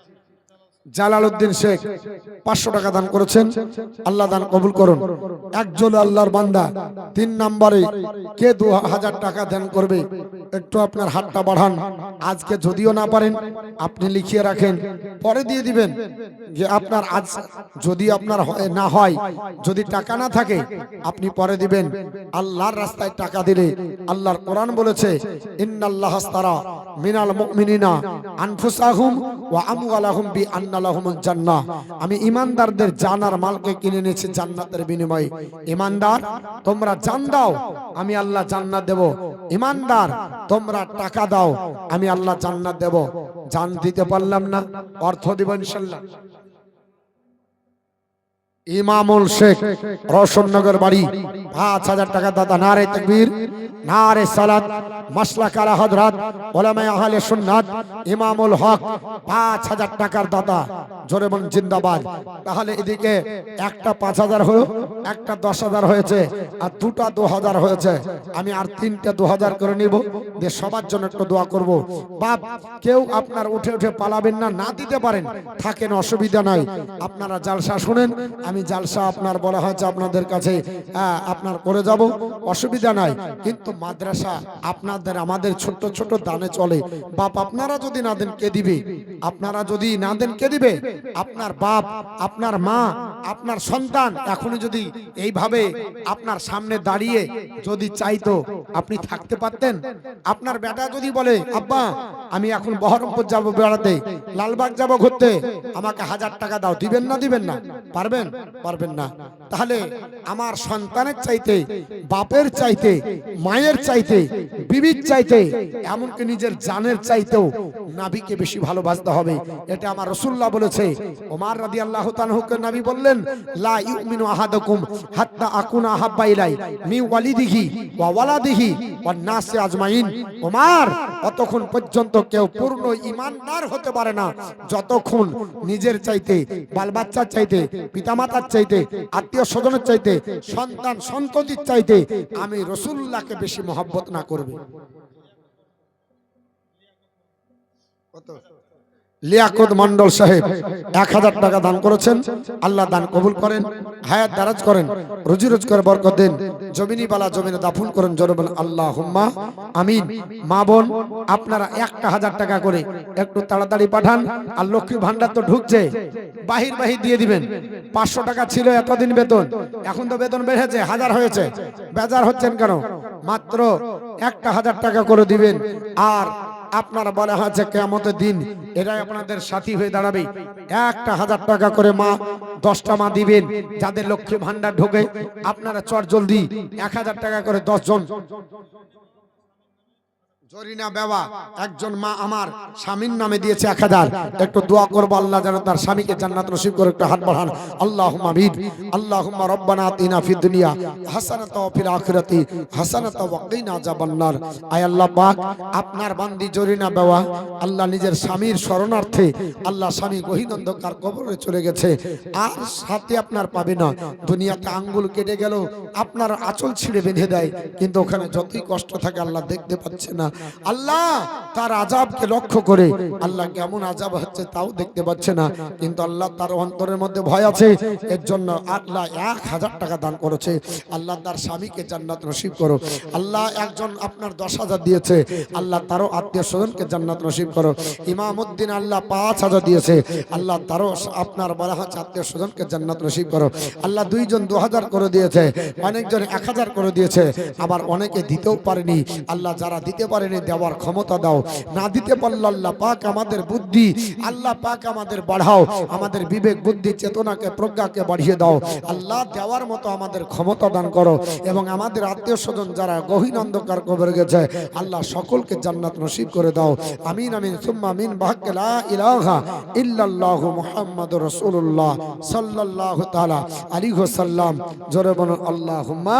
জালালউদ্দিন শেখ 500 টাকা দান করেছেন, আল্লাহ দান কবুল করুন। একজন আল্লাহর বান্দা 3 নম্বরে কে 2000 টাকা দান করবে, একটু আপনার হাতটা বাড়ান। আজকে যদিও না পারেন আপনি লিখিয়ে রাখেন, পরে দিয়ে দিবেন। যে আপনার আজ যদি আপনার না হয়, যদি টাকা না থাকে আপনি পরে দিবেন। আল্লাহর রাস্তায় টাকা দিলে আল্লাহর কোরআন বলেছে, ইন্নাল্লাহ আস্তারা মিনাল মুমিনিনা আনফুসাহুম ওয়া আমওয়ালাহুম বিআন্না লাহুমুল জান্নাহ। আমি ঈমানদারদের জান আর মালকে কিনে নিয়েছি জান্নাতের বিনিময়ে। ঈমানদার তোমরা জান দাও, আমি আল্লাহ জান্নাত দেব। ঈমানদার তোমরা টাকা দাও, আমি আল্লাহ জান্নাত দেব। জান দিতে পারলাম না, অর্থ দেব ইনশাআল্লাহ। ইমামুল শেখ রওশননগর বাড়ি 5000 টাকা দাদা, নারে তাকবীর, নারে সালাত, মাসলা কালা হযরত উলামায়ে আহলে সুন্নাত ইমামুল হক 5000 টাকার দাদা, জোরে বলুন জিন্দাবাদ। তাহলে এদিকে একটা 5000 হলো, একটা 10000 হয়েছে, আর দুটো 2000 হয়েছে। আমি আর 3টে 2000 করে নিব, দিয়ে সবার জন্য একটু দোয়া করব। বাপ কেউ আপনার উঠে উঠে পালাবেন না, না দিতে পারেন থাকেন, অসুবিধা নাই। আপনারা জালসা শুনেন, আমি জালসা আপনার বলা হয়েছে আপনাদের কাছে আপনার করে যাব, অসুবিধা নাই। কিন্তু মাদ্রাসা আপনাদের আমাদের ছোট ছোট দানে চলে। বাপ আপনারা যদি না দেন কে দিবে? আপনারা যদি না দেন কে দিবে? আপনার বাপ, আপনার মা, আপনার সন্তান এখনই যদি এইভাবে আপনার সামনে দাঁড়িয়ে যদি চাইতো, আপনি থাকতে পারতেন? আপনার বেটা যদি বলে, আব্বা আমি এখন বহরমপুর যাব বেড়াতে, লালবাগ যাব ঘুরতে, আমাকে 1000 টাকা দাও, দিবেন না? দিবেন না? পারবেন? পারবেন না। তাহলে আমার সন্তানের চাইতে, বাপের চাইতে, মায়ের চাইতে, বিবির চাইতে, এমনকি নিজের জানের চাইতেও নাবিকে বেশি ভালোবাসতে হবে। এটা আমার রাসূলুল্লাহ বলেছে। ওমর রাদিয়াল্লাহু তাআলাকে নবী বললেন, লা ইউমিনু আহাদুকুম হাত্তা আকুনা আহাব্বা ইলাই মিন ওয়ালিদিহি ওয়া ওয়ালাদিহি ওয়ান নাসি আজমাইন। ওমর, অতক্ষণ পর্যন্ত কেউ পূর্ণ ঈমানদার হতে পারে না যতক্ষণ নিজের চাইতে, বাল বাচ্চার চাইতে, পিতামাতার চাইতে, আত্মীয় স্বজনের চাইতে, সন্তান সন্ততির চাইতে আমি রাসূলুল্লাহকে বেশি মহব্বত না করবে। কত? লিয়াকত মন্ডল সাহেব 1000 টাকা দান করেছেন, আল্লাহ দান কবুল করেন, হায়াত দারাজ করেন, রুজি রোজগার বরকত দেন, জমিনি বালা জমিনে দাফন করেন, জোরে বলেন আল্লাহুম্মা আমিন। মা বোন আপনারা 1000 টাকা করে একটু তাড়াতাড়ি পাঠান। আর লক্ষ্মী ভান্ডার তো ঢুকছে, বাহির বাহির দিয়ে দিবেন। 500 টাকা ছিল এতদিন বেতন, এখন তো বেতন বেড়েছে, 1000 হয়েছে। বেজার হচ্ছেন কেন? মাত্র 1000 টাকা করে দিবেন। আর আপনারা বলা হয়েছে কিয়ামতের দিন এরাই আপনাদের সাথী হয়ে দাঁড়াবে। 1000 টাকা করে মা 10টা মা দিবেন যাদের লক্ষ্মী ভান্ডার ঢোকে। আপনারা চট জলদি 1000 টাকা করে 10 জন জরিনা বেওয়া একজন মা আমার স্বামীর নামে দিয়েছে 1000। একটু দোয়া করবো আল্লাহ যেন তার স্বামীকে জান্নাত নসিব করে। একটু হাত বাড়ান। আল্লাহুম্মা আমিন। আল্লাহুম্মা রব্বানা আতিনা ফিদ দুনিয়া হাসানাতাও ওয়া ফিল আখিরাতি হাসানাতাও ওয়া কিনা আযাবান্নার। আয় আল্লাহ পাক, আপনার বান্দি জরিনা বেওয়া আল্লাহ নিজের স্বামীর শরণার্থে আল্লাহ স্বামী গহীন অন্ধকার কবরে চলে গেছে, আর সাথে আপনার পাবে না। দুনিয়াতে আঙ্গুল কেটে গেল আপনার আঁচল ছিঁড়ে বেঁধে দেয়, কিন্তু ওখানে যতই কষ্ট থাকে আল্লাহ দেখতে পাচ্ছে না। আল্লাহ তার আযাবকে লক্ষ্য করে আল্লাহ কেমন আযাব হচ্ছে তাও দেখতে পাচ্ছে না, কিন্তু আল্লাহ তার অন্তরের মধ্যে ভয় আছে। এর জন্য আল্লাহ 1000 টাকা দান করেছে। আল্লাহ তার স্বামীকে জান্নাত নসিব করো। আল্লাহ একজন আপনার 10,000 দিয়েছে, আল্লাহ তারও আত্মীয় স্বজনকে জান্নাত নসিব করো। ইমামউদ্দিন আল্লাহ 5,000 দিয়েছে, আল্লাহ তারও আপনার 12 আত্মীয় স্বজনকে জান্নাত নসিব করো। আল্লাহ 2 জন 2000 করে দিয়েছে, অনেকজন 1000 করে দিয়েছে, আবার অনেকে দিতেও পারেনি। আল্লাহ যারা দিতে পারেনি দেওয়ার ক্ষমতা দাও, না দিতে পারলে আল্লাহ পাক আমাদের বুদ্ধি আল্লাহ পাক আমাদের বাড়াও, আমাদের বিবেক বুদ্ধি চেতনাকে প্রজ্ঞাকে বাড়িয়ে দাও। আল্লাহ দেওয়ার মতো আমাদের ক্ষমতা দান করো, এবং আমাদের আত্মীয় স্বজন যারা গহীন অন্ধকার কবরে গেছে আল্লাহ সকলকে জান্নাত নসিব করে দাও। আমিন আমিন সুম্মা আমিন। বাহাক্কে লা ইলাহা ইল্লাল্লাহু মুহাম্মাদুর রাসূলুল্লাহ সাল্লাল্লাহু তাআলা আলাইহি ওয়াসাল্লাম। জোরে বলুন আল্লাহুম্মা